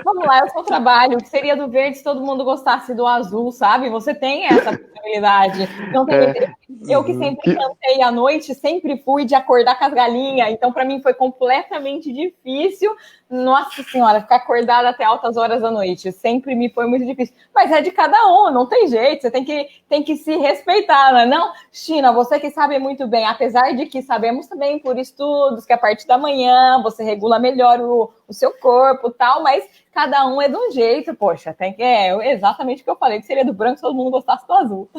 Vamos lá, é o seu trabalho. O que seria do verde se todo mundo gostasse do azul, sabe? Você tem essa possibilidade. Não tem, eu que sempre cantei à noite, sempre fui de acordar com as galinhas. Então, para mim, foi completamente difícil. Nossa Senhora, ficar acordada até altas horas da noite. Sempre me foi muito difícil. Mas é de cada um, não tem jeito. Você tem que se respeitar, né? Não, China, você que sabe muito bem, apesar de que sabemos também por estudos que a partir da manhã você regula melhor o seu corpo e tal, mas cada um é de um jeito, poxa, tem que. É exatamente o que eu falei, que seria do branco se todo mundo gostasse do azul.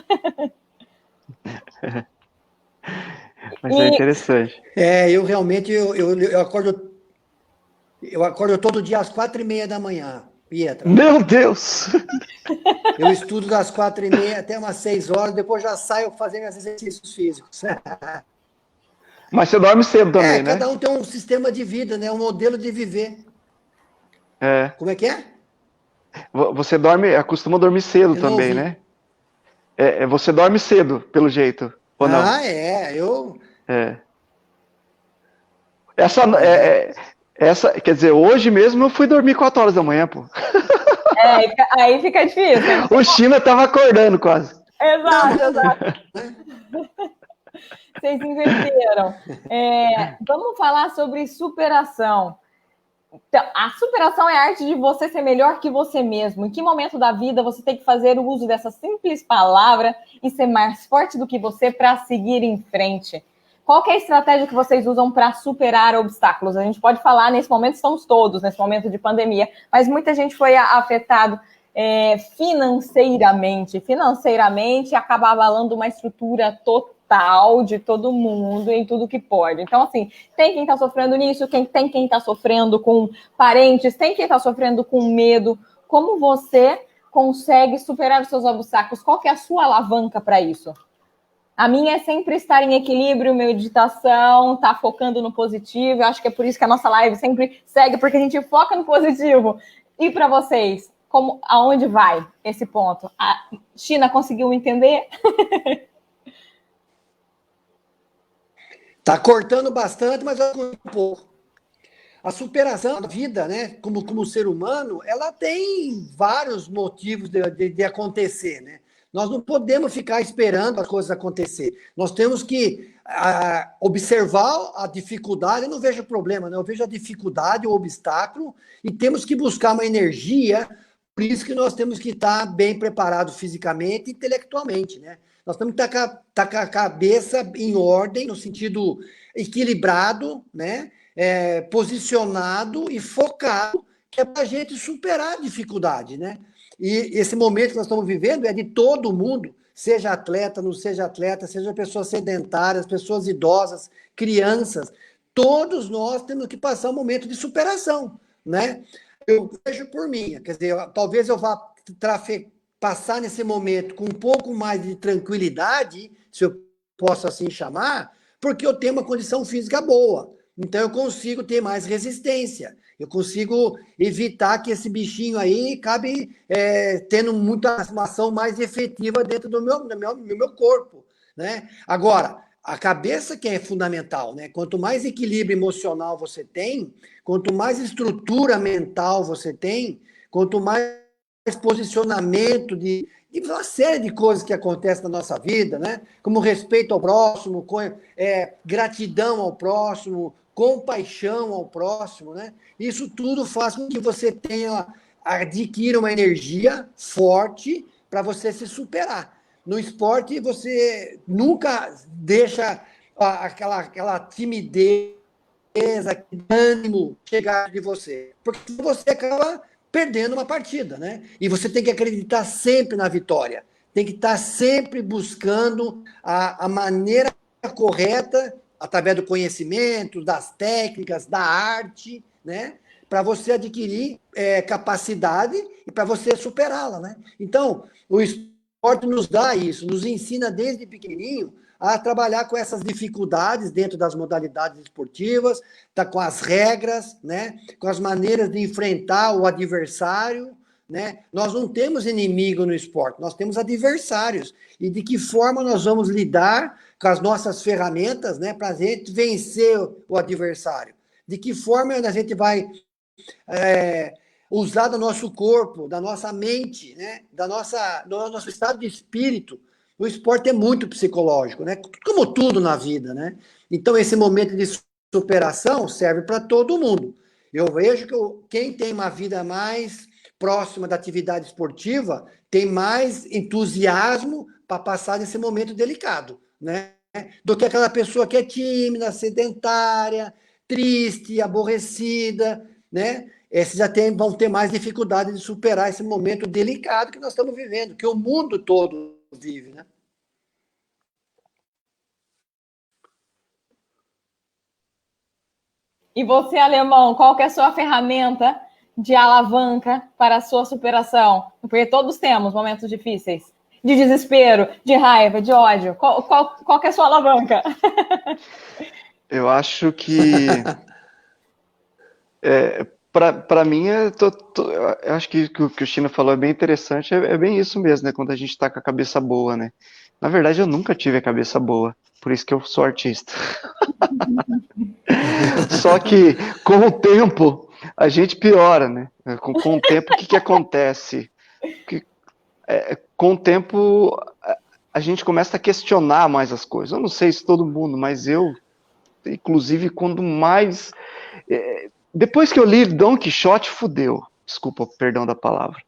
Mas é interessante. Eu realmente eu acordo todo dia às 4:30 da manhã, Pietra. Meu Deus! Eu estudo das 4:30 até umas 6 horas, depois já saio fazendo meus exercícios físicos. Mas você dorme cedo também, né? Cada um tem um sistema de vida, né? Um modelo de viver. Como é que é? Você costuma dormir cedo também, né? Você dorme cedo, pelo jeito, ou não? Essa, quer dizer, hoje mesmo eu fui dormir 4 horas da manhã, pô. Aí fica difícil. Hein? O China tava acordando quase. Exato. Vocês inverteram. Vamos falar sobre superação. Então, a superação é a arte de você ser melhor que você mesmo. Em que momento da vida você tem que fazer o uso dessa simples palavra e ser mais forte do que você para seguir em frente? Qual que é a estratégia que vocês usam para superar obstáculos? A gente pode falar, nesse momento estamos todos, nesse momento de pandemia, mas muita gente foi afetado financeiramente. Financeiramente, acaba abalando uma estrutura total de todo mundo em tudo que pode. Então, assim, tem quem está sofrendo nisso, tem quem está sofrendo com parentes, tem quem está sofrendo com medo. Como você consegue superar os seus obstáculos? Qual que é a sua alavanca para isso? A minha é sempre estar em equilíbrio, meditação, tá focando no positivo. Eu acho que é por isso que a nossa live sempre segue, porque a gente foca no positivo. E para vocês, aonde vai esse ponto? A China conseguiu entender? Tá cortando bastante, mas um pouco. A superação da vida, né, como ser humano, ela tem vários motivos de acontecer, né? Nós não podemos ficar esperando as coisas acontecer. Nós temos que observar a dificuldade. Eu não vejo problema, né? Eu vejo a dificuldade, o obstáculo, e temos que buscar uma energia. Por isso que nós temos que estar bem preparados fisicamente e intelectualmente, né? Nós temos que estar com a cabeça em ordem, no sentido equilibrado, né? Posicionado e focado que é para a gente superar a dificuldade, né? E esse momento que nós estamos vivendo é de todo mundo, seja atleta, não seja atleta, seja pessoas sedentárias, pessoas idosas, crianças, todos nós temos que passar um momento de superação, né? Eu vejo por mim, quer dizer, talvez eu vá passar nesse momento com um pouco mais de tranquilidade, se eu posso assim chamar, porque eu tenho uma condição física boa. Então eu consigo ter mais resistência. Eu consigo evitar que esse bichinho aí acabe tendo uma ação mais efetiva dentro do meu corpo, né? Agora, a cabeça que é fundamental, né? Quanto mais equilíbrio emocional você tem, quanto mais estrutura mental você tem, quanto mais posicionamento de uma série de coisas que acontecem na nossa vida, né? Como respeito ao próximo, gratidão ao próximo, compaixão ao próximo, né? Isso tudo faz com que você adquira uma energia forte para você se superar. No esporte, você nunca deixa aquela timidez, aquele ânimo chegar de você, porque você acaba perdendo uma partida, né? E você tem que acreditar sempre na vitória, tem que estar sempre buscando a maneira correta, através do conhecimento, das técnicas, da arte, né? Para você adquirir capacidade e para você superá-la, né? Então, o esporte nos dá isso, nos ensina desde pequenininho a trabalhar com essas dificuldades dentro das modalidades esportivas, tá, com as regras, né? Com as maneiras de enfrentar o adversário, né? Nós não temos inimigo no esporte, nós temos adversários. E de que forma nós vamos lidar com as nossas ferramentas, né, para a gente vencer o adversário? De que forma a gente vai usar do nosso corpo, da nossa mente, né, do nosso estado de espírito? O esporte é muito psicológico, né? Como tudo na vida, né? Então, esse momento de superação serve para todo mundo. Eu vejo que quem tem uma vida mais próxima da atividade esportiva tem mais entusiasmo para passar nesse momento delicado, né? Do que aquela pessoa que é tímida, sedentária, triste, aborrecida, né? Esses vão ter mais dificuldade de superar esse momento delicado que nós estamos vivendo, que o mundo todo vive, né? E você, Alemão, qual que é a sua ferramenta de alavanca para a sua superação? Porque todos temos momentos difíceis, de desespero, de raiva, de ódio. Qual que é a sua alavanca? Eu acho que para mim, eu acho que o que o China falou é bem interessante, é bem isso mesmo, né? Quando a gente está com a cabeça boa, né? Na verdade, eu nunca tive a cabeça boa, por isso que eu sou artista. Só que, com o tempo, a gente piora, né? Com o tempo, o que acontece? Com o tempo, a gente começa a questionar mais as coisas. Eu não sei se todo mundo, mas eu, inclusive, quando mais... Depois que eu li Dom Quixote, fudeu. Desculpa, perdão da palavra.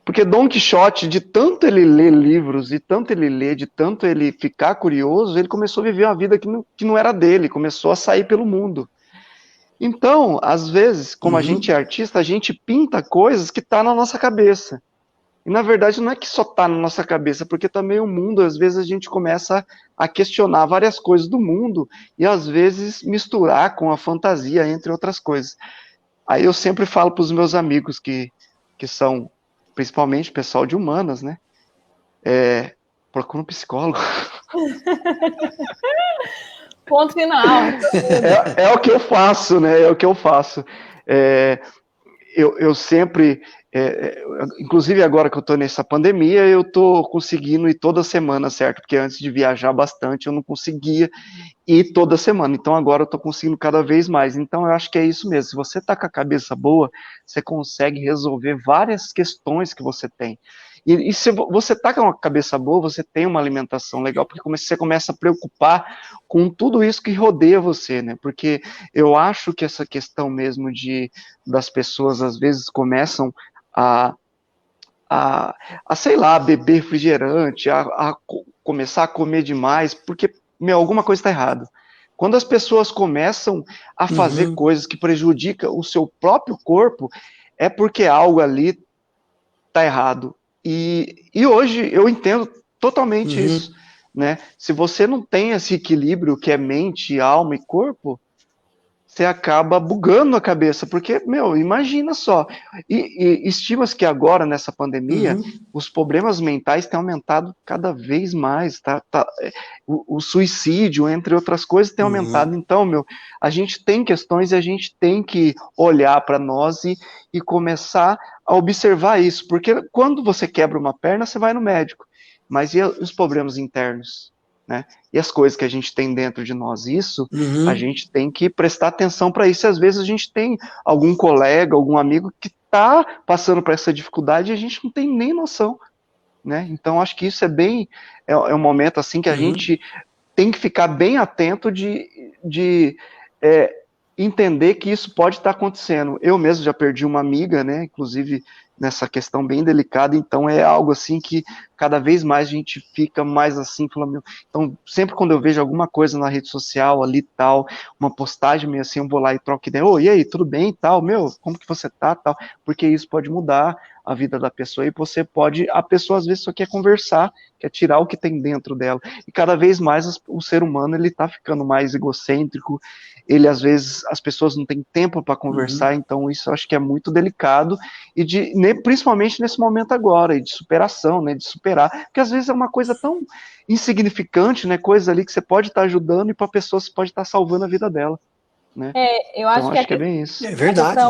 Porque Dom Quixote, de tanto ele ler livros, de tanto ele ler, de tanto ele ficar curioso, ele começou a viver uma vida que não era dele, começou a sair pelo mundo. Então, às vezes, como a gente é artista, a gente pinta coisas que tá na nossa cabeça. E, na verdade, não é que só tá na nossa cabeça, porque também o mundo, às vezes, a gente começa a questionar várias coisas do mundo e, às vezes, misturar com a fantasia, entre outras coisas. Aí eu sempre falo para os meus amigos que são, principalmente, pessoal de humanas, né? Procura um psicólogo. Ponto final. É o que eu faço, né? É o que eu faço. Eu sempre... inclusive agora que eu estou nessa pandemia, eu estou conseguindo ir toda semana, certo? Porque antes de viajar bastante, eu não conseguia ir toda semana. Então agora eu estou conseguindo cada vez mais. Então eu acho que é isso mesmo. Se você está com a cabeça boa, você consegue resolver várias questões que você tem. E se você está com a cabeça boa, você tem uma alimentação legal, porque você começa a preocupar com tudo isso que rodeia você, né? Porque eu acho que essa questão mesmo das pessoas, às vezes, começam a sei lá, beber refrigerante, a começar a comer demais, porque, alguma coisa está errada. Quando as pessoas começam a fazer coisas que prejudicam o seu próprio corpo, é porque algo ali está errado. E hoje eu entendo totalmente isso, né? Se você não tem esse equilíbrio que é mente, alma e corpo, você acaba bugando a cabeça, porque, meu, imagina só, e estima-se que agora, nessa pandemia, os problemas mentais têm aumentado cada vez mais, o suicídio, entre outras coisas, tem aumentado. Então, meu, a gente tem questões e a gente tem que olhar para nós e começar a observar isso, porque quando você quebra uma perna, você vai no médico, mas e os problemas internos? Né? E as coisas que a gente tem dentro de nós, isso, a gente tem que prestar atenção para isso. E às vezes a gente tem algum colega, algum amigo que está passando por essa dificuldade e a gente não tem nem noção, né? Então acho que isso é um momento assim que a gente tem que ficar bem atento de entender que isso pode estar acontecendo. Eu mesmo já perdi uma amiga, né? Inclusive nessa questão bem delicada, então é algo assim que cada vez mais a gente fica mais assim, falando, então sempre quando eu vejo alguma coisa na rede social ali tal, uma postagem meio assim, eu vou lá e troco ideia, e aí, tudo bem tal, meu, como que você tá, tal, porque isso pode mudar a vida da pessoa e a pessoa às vezes só quer conversar, quer tirar o que tem dentro dela, e cada vez mais o ser humano ele tá ficando mais egocêntrico, ele às vezes, as pessoas não têm tempo para conversar, então isso eu acho que é muito delicado, e principalmente nesse momento agora, e de superação, né, de superar, porque às vezes é uma coisa tão insignificante, né, coisa ali que você pode estar ajudando e para a pessoa você pode estar salvando a vida dela, né? Eu acho então, que é bem isso. É verdade.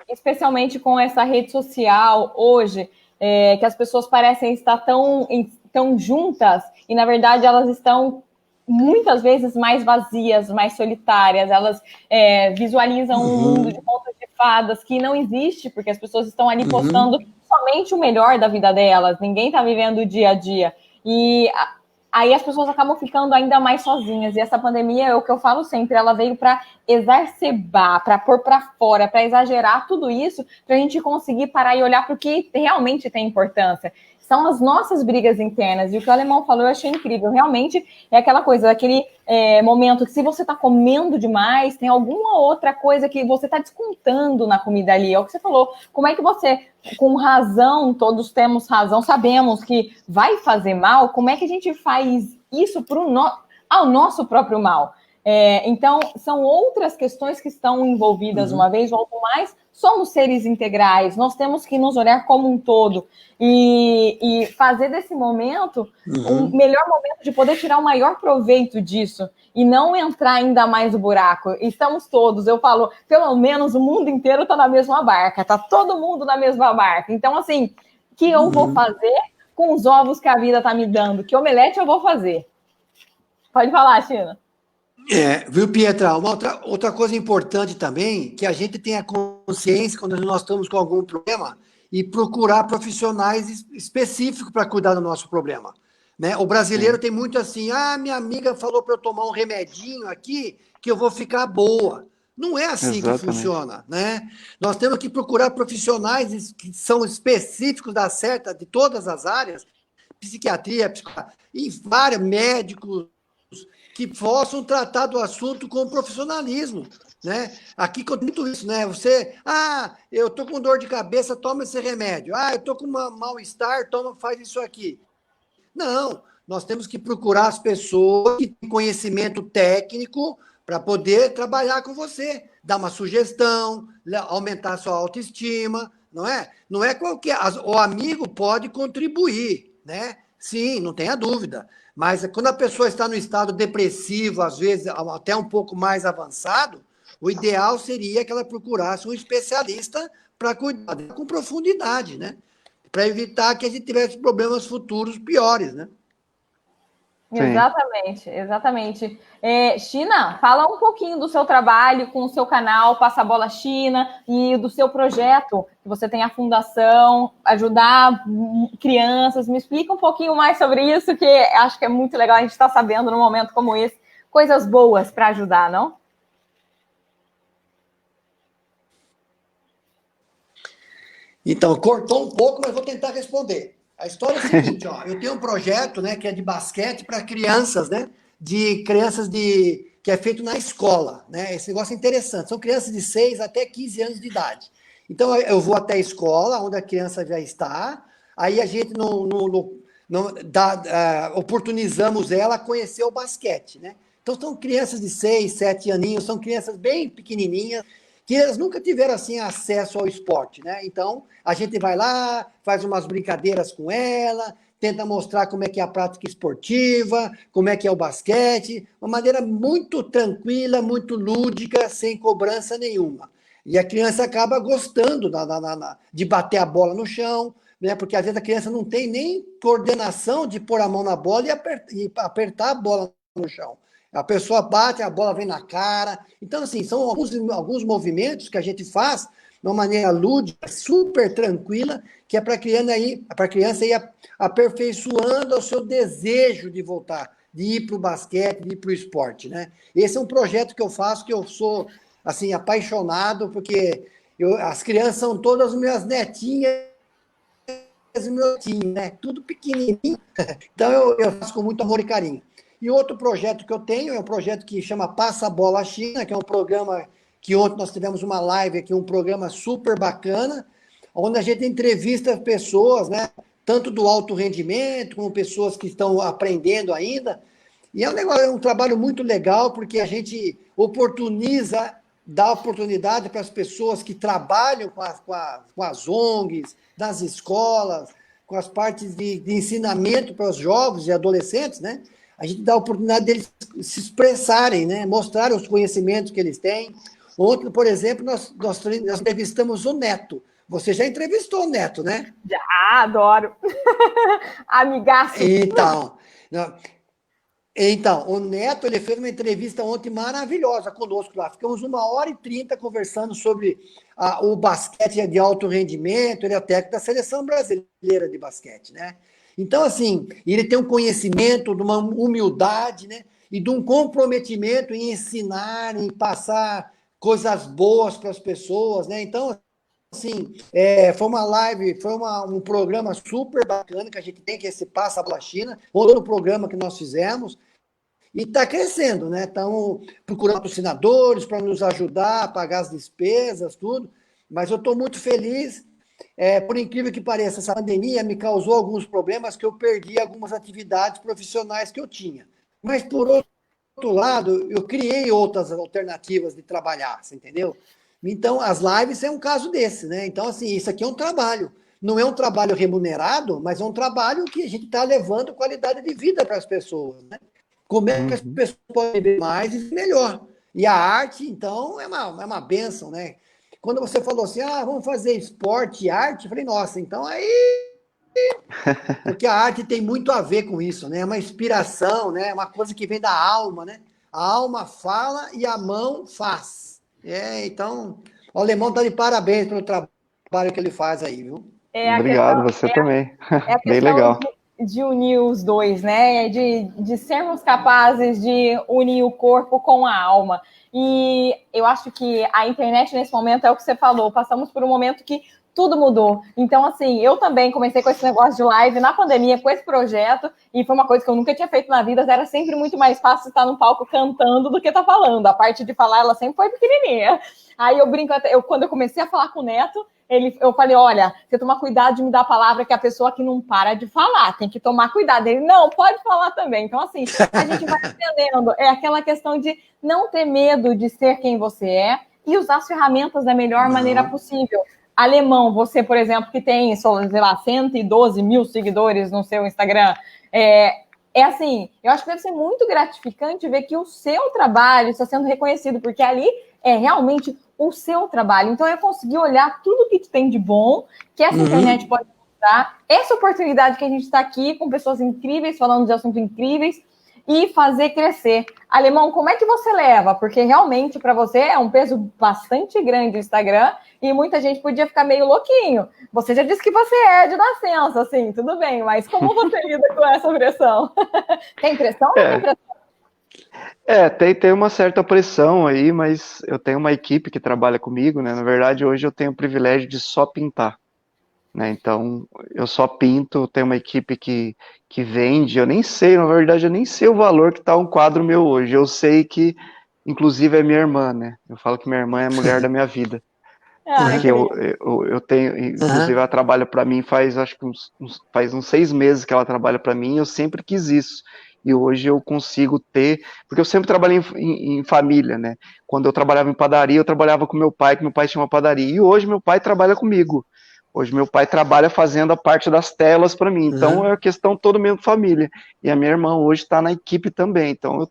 Especialmente com essa rede social hoje, que as pessoas parecem estar tão juntas e, na verdade, elas estão muitas vezes mais vazias, mais solitárias, elas visualizam um mundo de contos de fadas que não existe, porque as pessoas estão ali postando somente o melhor da vida delas, ninguém está vivendo o dia a dia, e aí as pessoas acabam ficando ainda mais sozinhas, e essa pandemia, é o que eu falo sempre, ela veio para exacerbar, para pôr para fora, para exagerar tudo isso, para a gente conseguir parar e olhar para o que realmente tem importância. São as nossas brigas internas. E o que o Alemão falou eu achei incrível. Realmente é aquela coisa, aquele momento que se você está comendo demais, tem alguma outra coisa que você está descontando na comida ali. É o que você falou. Como é que você, com razão, todos temos razão, sabemos que vai fazer mal, como é que a gente faz isso ao nosso próprio mal? Então, são outras questões que estão envolvidas uma vez ou mais. Somos seres integrais, nós temos que nos olhar como um todo e fazer desse momento um melhor momento de poder tirar o maior proveito disso e não entrar ainda mais no buraco. Estamos todos, eu falo, pelo menos o mundo inteiro está na mesma barca, está todo mundo na mesma barca. Então, assim, o que eu vou fazer com os ovos que a vida está me dando? Que omelete eu vou fazer? Pode falar, China. Viu, Pietra? Outra coisa importante também, que a gente tenha consciência quando nós estamos com algum problema e procurar profissionais específicos para cuidar do nosso problema. Né? O brasileiro tem muito assim, minha amiga falou para eu tomar um remedinho aqui que eu vou ficar boa. Não é assim que funciona, né? Nós temos que procurar profissionais que são específicos de todas as áreas, psiquiatria, e vários médicos, que possam tratar do assunto com profissionalismo, né? Aqui com muito isso, né? Eu tô com dor de cabeça, toma esse remédio. Eu tô com mal-estar, faz isso aqui. Não, nós temos que procurar as pessoas que têm conhecimento técnico para poder trabalhar com você, dar uma sugestão, aumentar a sua autoestima, não é? Não é qualquer... O amigo pode contribuir, né? Sim, não tenha dúvida. Mas quando a pessoa está no estado depressivo, às vezes até um pouco mais avançado, o ideal seria que ela procurasse um especialista para cuidar dela com profundidade, né? Para evitar que a gente tivesse problemas futuros piores, né? Exatamente, exatamente. China, fala um pouquinho do seu trabalho com o seu canal Passa a Bola China e do seu projeto, que você tem a fundação, ajudar crianças. Me explica um pouquinho mais sobre isso, que acho que é muito legal a gente estar sabendo num momento como esse, coisas boas para ajudar, não? Então, cortou um pouco, mas vou tentar responder. A história é a seguinte, eu tenho um projeto, né, que é de basquete para crianças, né, de crianças de que é feito na escola, né? Esse negócio é interessante. São crianças de 6 até 15 anos de idade. Então, eu vou até a escola, onde a criança já está, aí a gente oportunizamos ela a conhecer o basquete, né? Então, são crianças de 6, 7 aninhos, são crianças bem pequenininhas, que elas nunca tiveram, assim, acesso ao esporte, né? Então, a gente vai lá, faz umas brincadeiras com ela, tenta mostrar como é que é a prática esportiva, como é que é o basquete, uma maneira muito tranquila, muito lúdica, sem cobrança nenhuma. E a criança acaba gostando de bater a bola no chão, né? Porque às vezes a criança não tem nem coordenação de pôr a mão na bola e apertar a bola no chão. A pessoa bate, a bola vem na cara. Então, assim, são alguns movimentos que a gente faz de uma maneira lúdica, super tranquila, que é para a criança ir aperfeiçoando o seu desejo de voltar, de ir para o basquete, de ir para o esporte, né? Esse é um projeto que eu faço, que eu sou, assim, apaixonado, porque as crianças são todas minhas netinhas e meus netinhos, né? Tudo pequenininho. Então, eu faço com muito amor e carinho. E outro projeto que eu tenho é um projeto que chama Passa a Bola China, que é um programa que ontem nós tivemos uma live aqui, um programa super bacana, onde a gente entrevista pessoas, né, tanto do alto rendimento, como pessoas que estão aprendendo ainda. E é um trabalho muito legal, porque a gente dá oportunidade para as pessoas que trabalham com as ONGs, das escolas, com as partes de ensinamento para os jovens e adolescentes, né? A gente dá a oportunidade deles se expressarem, né? Mostrar os conhecimentos que eles têm. Ontem, por exemplo, nós entrevistamos o Neto. Você já entrevistou o Neto, né? Já, adoro. Amigaço. Então, o Neto, ele fez uma entrevista ontem maravilhosa conosco lá. Ficamos 1h30 conversando sobre o basquete de alto rendimento. Ele é o técnico da seleção brasileira de basquete, né? Então, assim, ele tem um conhecimento, de uma humildade, né? E de um comprometimento em ensinar, em passar coisas boas para as pessoas, né? Então, assim, foi uma live, foi um programa super bacana que a gente tem, que é esse Passa a Bola China, outro programa que nós fizemos, e está crescendo, né? Estamos procurando patrocinadores para nos ajudar a pagar as despesas, tudo, mas eu estou muito feliz. Por incrível que pareça, essa pandemia me causou alguns problemas, que eu perdi algumas atividades profissionais que eu tinha. Mas, por outro lado, eu criei outras alternativas de trabalhar, você entendeu? Então, as lives é um caso desse, né? Então, assim, isso aqui é um trabalho. Não é um trabalho remunerado, mas é um trabalho que a gente está levando qualidade de vida para as pessoas, né? Como é que as pessoas podem viver mais e melhor? E a arte, então, é uma bênção, né? Quando você falou assim, vamos fazer esporte e arte, eu falei, nossa, então aí... Porque a arte tem muito a ver com isso, né? É uma inspiração, né? Uma coisa que vem da alma, né? A alma fala e a mão faz. Então, o alemão está de parabéns pelo trabalho que ele faz aí, viu? Obrigado, você também. É a Bem questão legal. de unir os dois, né? De sermos capazes de unir o corpo com a alma. E eu acho que a internet, nesse momento, é o que você falou. Passamos por um momento que tudo mudou. Então, assim, eu também comecei com esse negócio de live na pandemia, com esse projeto, e foi uma coisa que eu nunca tinha feito na vida. Era sempre muito mais fácil estar no palco cantando do que estar falando. A parte de falar, ela sempre foi pequenininha. Aí eu brinco, quando eu comecei a falar com o Neto, eu falei, olha, você toma cuidado de me dar a palavra, que a pessoa que não para de falar, tem que tomar cuidado. Ele, não, pode falar também. Então, assim, a gente vai entendendo. É aquela questão de não ter medo de ser quem você é e usar as ferramentas da melhor maneira possível. Alemão, você, por exemplo, que tem, sei lá, 112 mil seguidores no seu Instagram, assim, eu acho que deve ser muito gratificante ver que o seu trabalho está sendo reconhecido, porque ali é realmente o seu trabalho. Então, eu consegui olhar tudo que tem de bom, que essa internet pode mostrar, essa oportunidade que a gente está aqui com pessoas incríveis, falando de assuntos incríveis, e fazer crescer. Alemão, como é que você leva? Porque realmente para você é um peso bastante grande o Instagram e muita gente podia ficar meio louquinho. Você já disse que você é de nascença, assim, tudo bem, mas como você lida com essa pressão? Tem pressão ou não tem pressão? Tem uma certa pressão aí, mas eu tenho uma equipe que trabalha comigo, né? Na verdade, hoje eu tenho o privilégio de só pintar, né? Então, eu só pinto, tenho uma equipe que vende, eu nem sei, na verdade, eu nem sei o valor que está um quadro meu hoje. Eu sei que inclusive é minha irmã, né? Eu falo que minha irmã é a mulher da minha vida. Ai, Porque que legal. eu tenho, inclusive ela trabalha para mim faz, acho que faz uns 6 meses que ela trabalha para mim, eu sempre quis isso. E hoje eu consigo ter, porque eu sempre trabalhei em família, né? Quando eu trabalhava em padaria, eu trabalhava com meu pai, que meu pai tinha uma padaria. E hoje meu pai trabalha comigo. Hoje meu pai trabalha fazendo a parte das telas para mim. Então é a questão toda mesmo família. E a minha irmã hoje está na equipe também. Então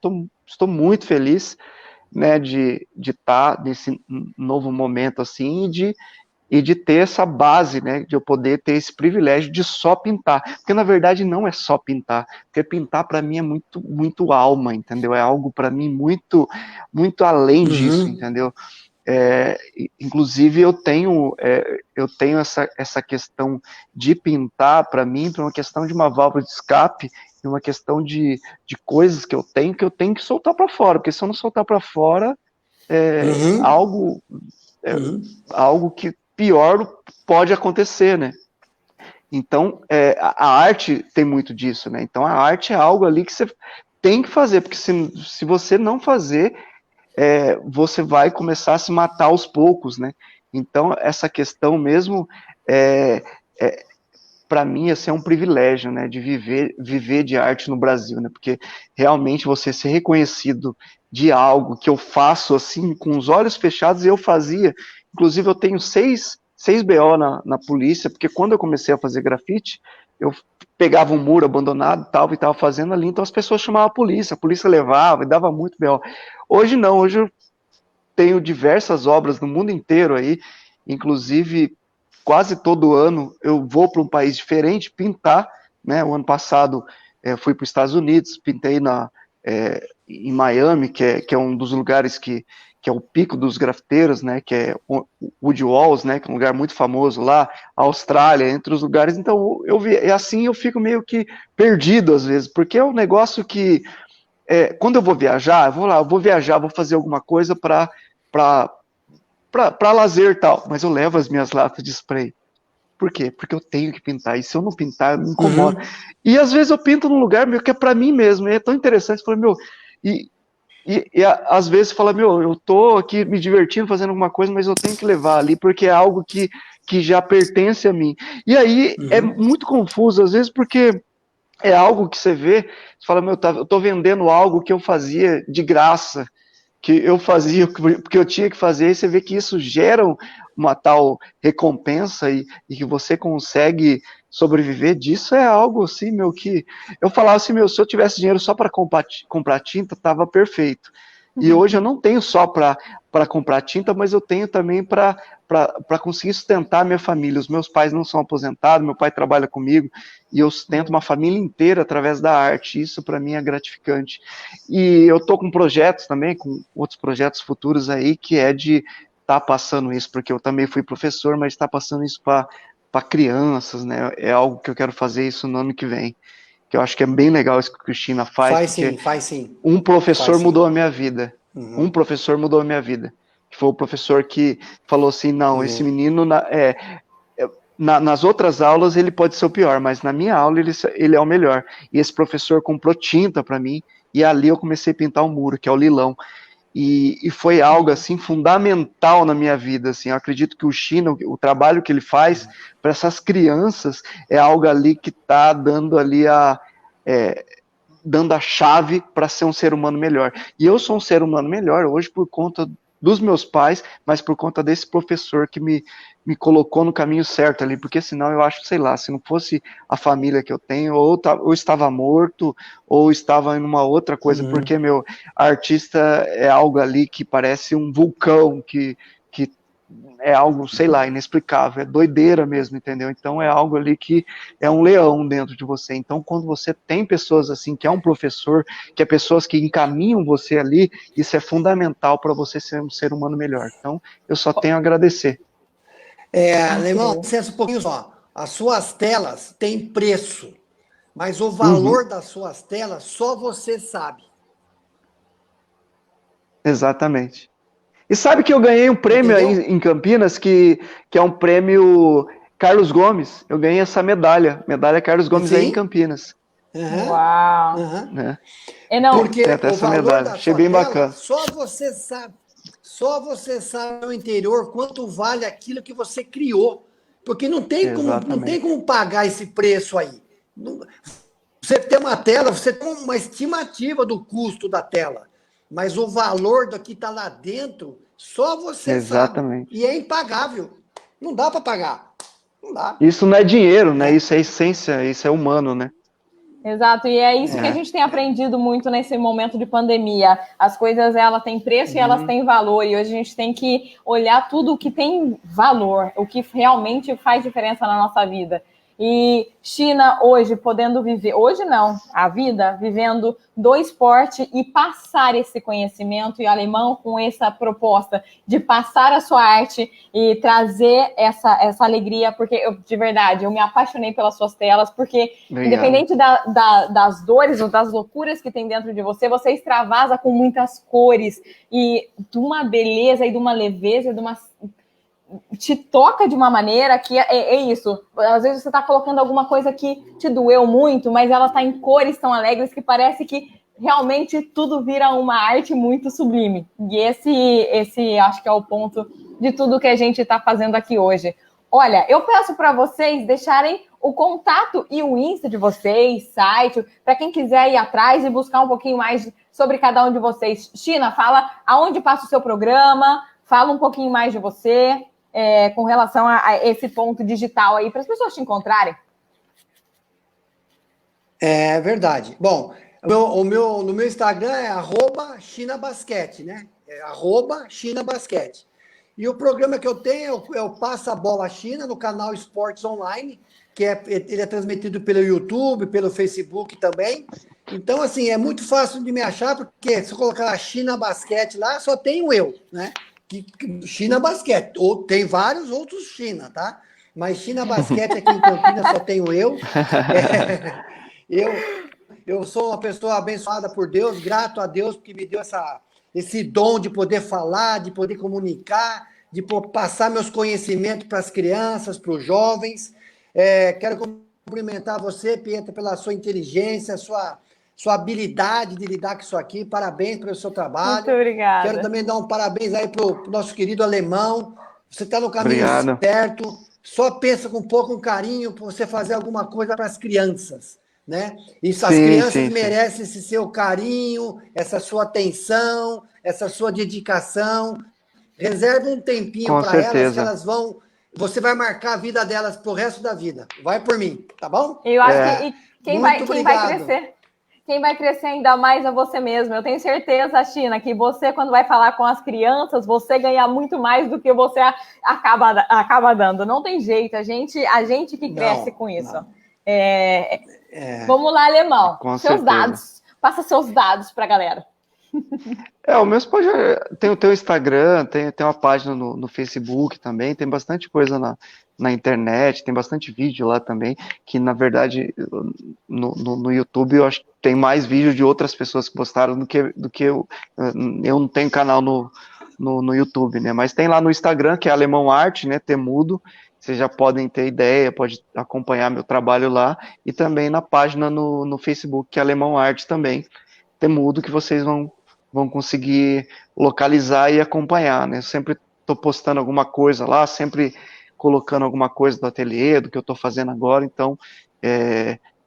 estou muito feliz, né, de estar nesse novo momento assim e de ter essa base, né, de eu poder ter esse privilégio de só pintar, porque na verdade não é só pintar, porque pintar para mim é muito alma, entendeu? É algo para mim muito além disso, entendeu? Inclusive eu tenho essa questão de pintar para mim, para uma questão de uma válvula de escape, e uma questão de coisas que eu tenho que soltar para fora, porque se eu não soltar para fora, algo, algo que pior pode acontecer, né? Então, a arte tem muito disso, né? Então, a arte é algo ali que você tem que fazer, porque se você não fazer, você vai começar a se matar aos poucos, né? Então, essa questão mesmo, para mim, assim, é um privilégio, né? De viver de arte no Brasil, né? Porque realmente você ser reconhecido de algo que eu faço assim, com os olhos fechados, e eu fazia. Inclusive, eu tenho seis BO na polícia, porque quando eu comecei a fazer grafite, eu pegava um muro abandonado e estava fazendo ali, então as pessoas chamavam a polícia levava e dava muito BO. Hoje não, hoje eu tenho diversas obras no mundo inteiro aí, inclusive quase todo ano eu vou para um país diferente pintar, né? O ano passado fui para os Estados Unidos, pintei em Miami, que é um dos lugares que é o pico dos grafiteiros, né? Que é Wood Walls, né? Que é um lugar muito famoso lá, a Austrália, entre os lugares. Então assim eu fico meio que perdido às vezes, porque é um negócio que quando eu vou viajar, vou fazer alguma coisa para lazer e tal, mas eu levo as minhas latas de spray. Por quê? Porque eu tenho que pintar, e se eu não pintar, me incomoda. E às vezes eu pinto num lugar meu, que é para mim mesmo, e é tão interessante, eu falo, meu, às vezes fala, meu, eu tô aqui me divertindo, fazendo alguma coisa, mas eu tenho que levar ali, porque é algo que já pertence a mim. E aí é muito confuso, às vezes, porque é algo que você vê, você fala, meu, eu tô vendendo algo que eu fazia de graça, que eu fazia porque eu tinha que fazer, e você vê que isso gera uma tal recompensa e que você consegue sobreviver disso, é algo assim, meu, que eu falava assim, meu, se eu tivesse dinheiro só para comprar tinta, tava perfeito. E hoje eu não tenho só para comprar tinta, mas eu tenho também para conseguir sustentar a minha família. Os meus pais não são aposentados, meu pai trabalha comigo, e eu sustento uma família inteira através da arte. Isso para mim é gratificante. E eu tô com projetos também, com outros projetos futuros aí, que é de estar passando isso, porque eu também fui professor, mas está passando isso para crianças, né? É algo que eu quero fazer isso no ano que vem. Que eu acho que é bem legal isso que a Cristina faz. Faz sim. Um professor mudou a minha vida. Um professor mudou a minha vida. Que foi o professor que falou assim, não, esse menino, nas outras aulas ele pode ser o pior, mas na minha aula ele é o melhor. E esse professor comprou tinta para mim, e ali eu comecei a pintar um muro, que é o Lilão. E foi algo assim fundamental na minha vida, assim. Eu acredito que o China, o trabalho que ele faz para essas crianças é algo ali que está dando ali dando a chave para ser um ser humano melhor. E eu sou um ser humano melhor hoje por conta dos meus pais, mas por conta desse professor que me colocou no caminho certo ali, porque senão eu acho, sei lá, se não fosse a família que eu tenho, ou estava morto, ou estava em uma outra coisa, porque, meu, artista é algo ali que parece um vulcão, que é algo, sei lá, inexplicável, é doideira mesmo, entendeu? Então é algo ali que é um leão dentro de você. Então quando você tem pessoas assim, que é um professor, que é pessoas que encaminham você ali, isso é fundamental para você ser um ser humano melhor. Então eu só tenho a agradecer. Leimão, licença um pouquinho só. As suas telas têm preço, mas o valor das suas telas só você sabe. Exatamente. E sabe que eu ganhei um prêmio aí em Campinas, que é um prêmio Carlos Gomes. Eu ganhei essa medalha Carlos Gomes aí em Campinas. Uau! Né? Não, Porque tem até o essa valor medalha. da Achei sua bem tela, bacana. só você sabe no interior quanto vale aquilo que você criou. Porque não tem Exatamente. como pagar esse preço aí. Você tem uma tela, você tem uma estimativa do custo da tela, mas o valor do que está lá dentro, só você sabe. Exatamente. E é impagável. Não dá para pagar. Não dá. Isso não é dinheiro, né? Né? Isso é essência, isso é humano, né? exato, e é isso que a É. gente tem aprendido muito nesse momento de pandemia. As coisas, elas têm preço e elas Uhum. têm valor, e hoje a gente tem que olhar tudo o que tem valor, o que realmente faz diferença na nossa vida. E China hoje podendo viver, hoje não, a vida vivendo do esporte e passar esse conhecimento, e Alemão com essa proposta de passar a sua arte e trazer essa alegria, porque de verdade, eu me apaixonei pelas suas telas, porque Obrigado. independente das dores ou das loucuras que tem dentro de você, você extravasa com muitas cores e de uma beleza e de uma leveza, te toca de uma maneira que é isso. Às vezes você está colocando alguma coisa que te doeu muito, mas ela está em cores tão alegres que parece que realmente tudo vira uma arte muito sublime. E esse acho que é o ponto de tudo que a gente está fazendo aqui hoje. Olha, eu peço para vocês deixarem o contato e o Insta de vocês, site, para quem quiser ir atrás e buscar um pouquinho mais sobre cada um de vocês. China, fala aonde passa o seu programa, fala um pouquinho mais de você, com relação a esse ponto digital aí, para as pessoas te encontrarem. É verdade. Bom, no meu Instagram é @ChinaBasquete, né? É @ChinaBasquete. E o programa que eu tenho é o Passa a Bola China, no canal Esportes Online, ele é transmitido pelo YouTube, pelo Facebook também. Então, assim, é muito fácil de me achar, porque se eu colocar a China Basquete lá, só tenho eu, né? China Basquete. Ou tem vários outros China, tá? Mas China Basquete aqui em Campinas só tenho eu. É, eu sou uma pessoa abençoada por Deus, grato a Deus, porque me deu esse dom de poder falar, de poder comunicar, de passar meus conhecimentos para as crianças, para os jovens. Quero cumprimentar você, Pietra, pela sua inteligência, sua habilidade de lidar com isso aqui. Parabéns pelo seu trabalho. Muito obrigada. Quero também dar um parabéns aí para o nosso querido Alemão. Você está no caminho Obrigado. certo. Só pensa com um pouco carinho para você fazer alguma coisa para as crianças. Né? Isso, as crianças merecem esse seu carinho, essa sua atenção, essa sua dedicação. Reserva um tempinho para elas, que elas vão. Você vai marcar a vida delas pro resto da vida. Vai por mim, tá bom? Eu acho que quem vai crescer. Quem vai crescer ainda mais é você mesmo. Eu tenho certeza, China, que você, quando vai falar com as crianças, você ganha muito mais do que você acaba dando. Não tem jeito, a gente que cresce com isso. Vamos lá, Alemão. Com seus certeza. dados. Passa seus dados para a galera. O meu tem o Instagram, tem uma página no Facebook também, tem bastante coisa na internet, tem bastante vídeo lá também, que na verdade no YouTube eu acho que tem mais vídeo de outras pessoas que postaram do que eu não tenho canal no YouTube, né? Mas tem lá no Instagram, que é Alemão Arte, né? Temudo. Vocês já podem ter ideia, pode acompanhar meu trabalho lá, e também na página no Facebook, que é Alemão Arte também, Temudo, que vocês vão conseguir localizar e acompanhar, né? Eu sempre estou postando alguma coisa lá, sempre colocando alguma coisa do ateliê, do que eu estou fazendo agora, então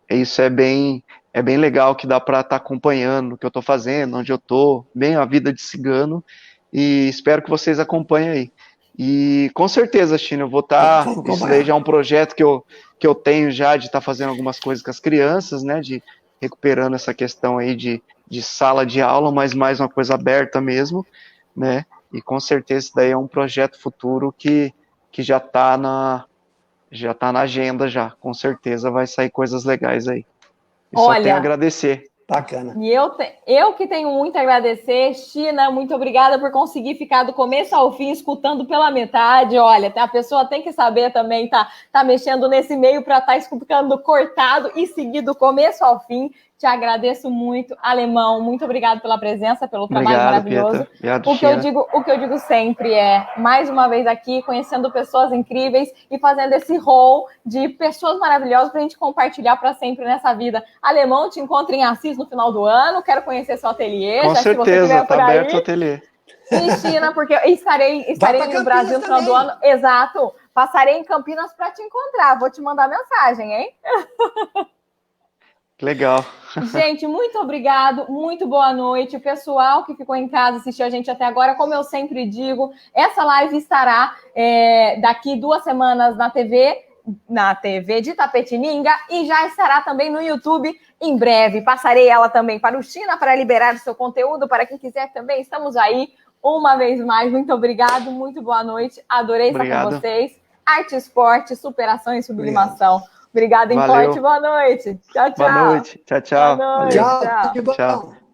isso é bem legal, que dá para estar acompanhando o que eu estou fazendo, onde eu estou, bem a vida de cigano, e espero que vocês acompanhem aí. E com certeza, China, eu vou estar. Isso daí já é um projeto que eu tenho já de estar fazendo algumas coisas com as crianças, né? De recuperando essa questão aí de sala de aula, mas mais uma coisa aberta mesmo, né? E com certeza isso daí é um projeto futuro que já está na agenda já. Com certeza vai sair coisas legais aí. E só tenho a agradecer. Bacana. E eu que tenho muito a agradecer. China, muito obrigada por conseguir ficar do começo ao fim, escutando pela metade. Olha, a pessoa tem que saber também, tá mexendo nesse meio para estar escutando cortado e seguir do começo ao fim. Te agradeço muito. Alemão, muito obrigado pela presença, pelo trabalho Obrigado, maravilhoso. Pietro. Obrigado, O que eu digo sempre é, mais uma vez aqui, conhecendo pessoas incríveis e fazendo esse rol de pessoas maravilhosas para a gente compartilhar para sempre nessa vida. Alemão, te encontro em Assis no final do ano, quero conhecer seu ateliê. Com certeza, está aberto o ateliê. Em China, porque eu estarei no Brasil no final do ano. Exato. Passarei em Campinas para te encontrar. Vou te mandar mensagem, hein? Legal. Gente, muito obrigado, muito boa noite. O pessoal que ficou em casa, assistiu a gente até agora, como eu sempre digo, essa live estará daqui 2 semanas na TV de Itapetininga e já estará também no YouTube em breve. Passarei ela também para o China para liberar o seu conteúdo, para quem quiser também. Estamos aí uma vez mais. Muito obrigado, muito boa noite. Adorei estar com vocês. Arte, esporte, superação e sublimação. Obrigada, Importe. Boa noite. Tchau, tchau. Boa noite. Tchau, tchau. Boa noite. Tchau. Tchau.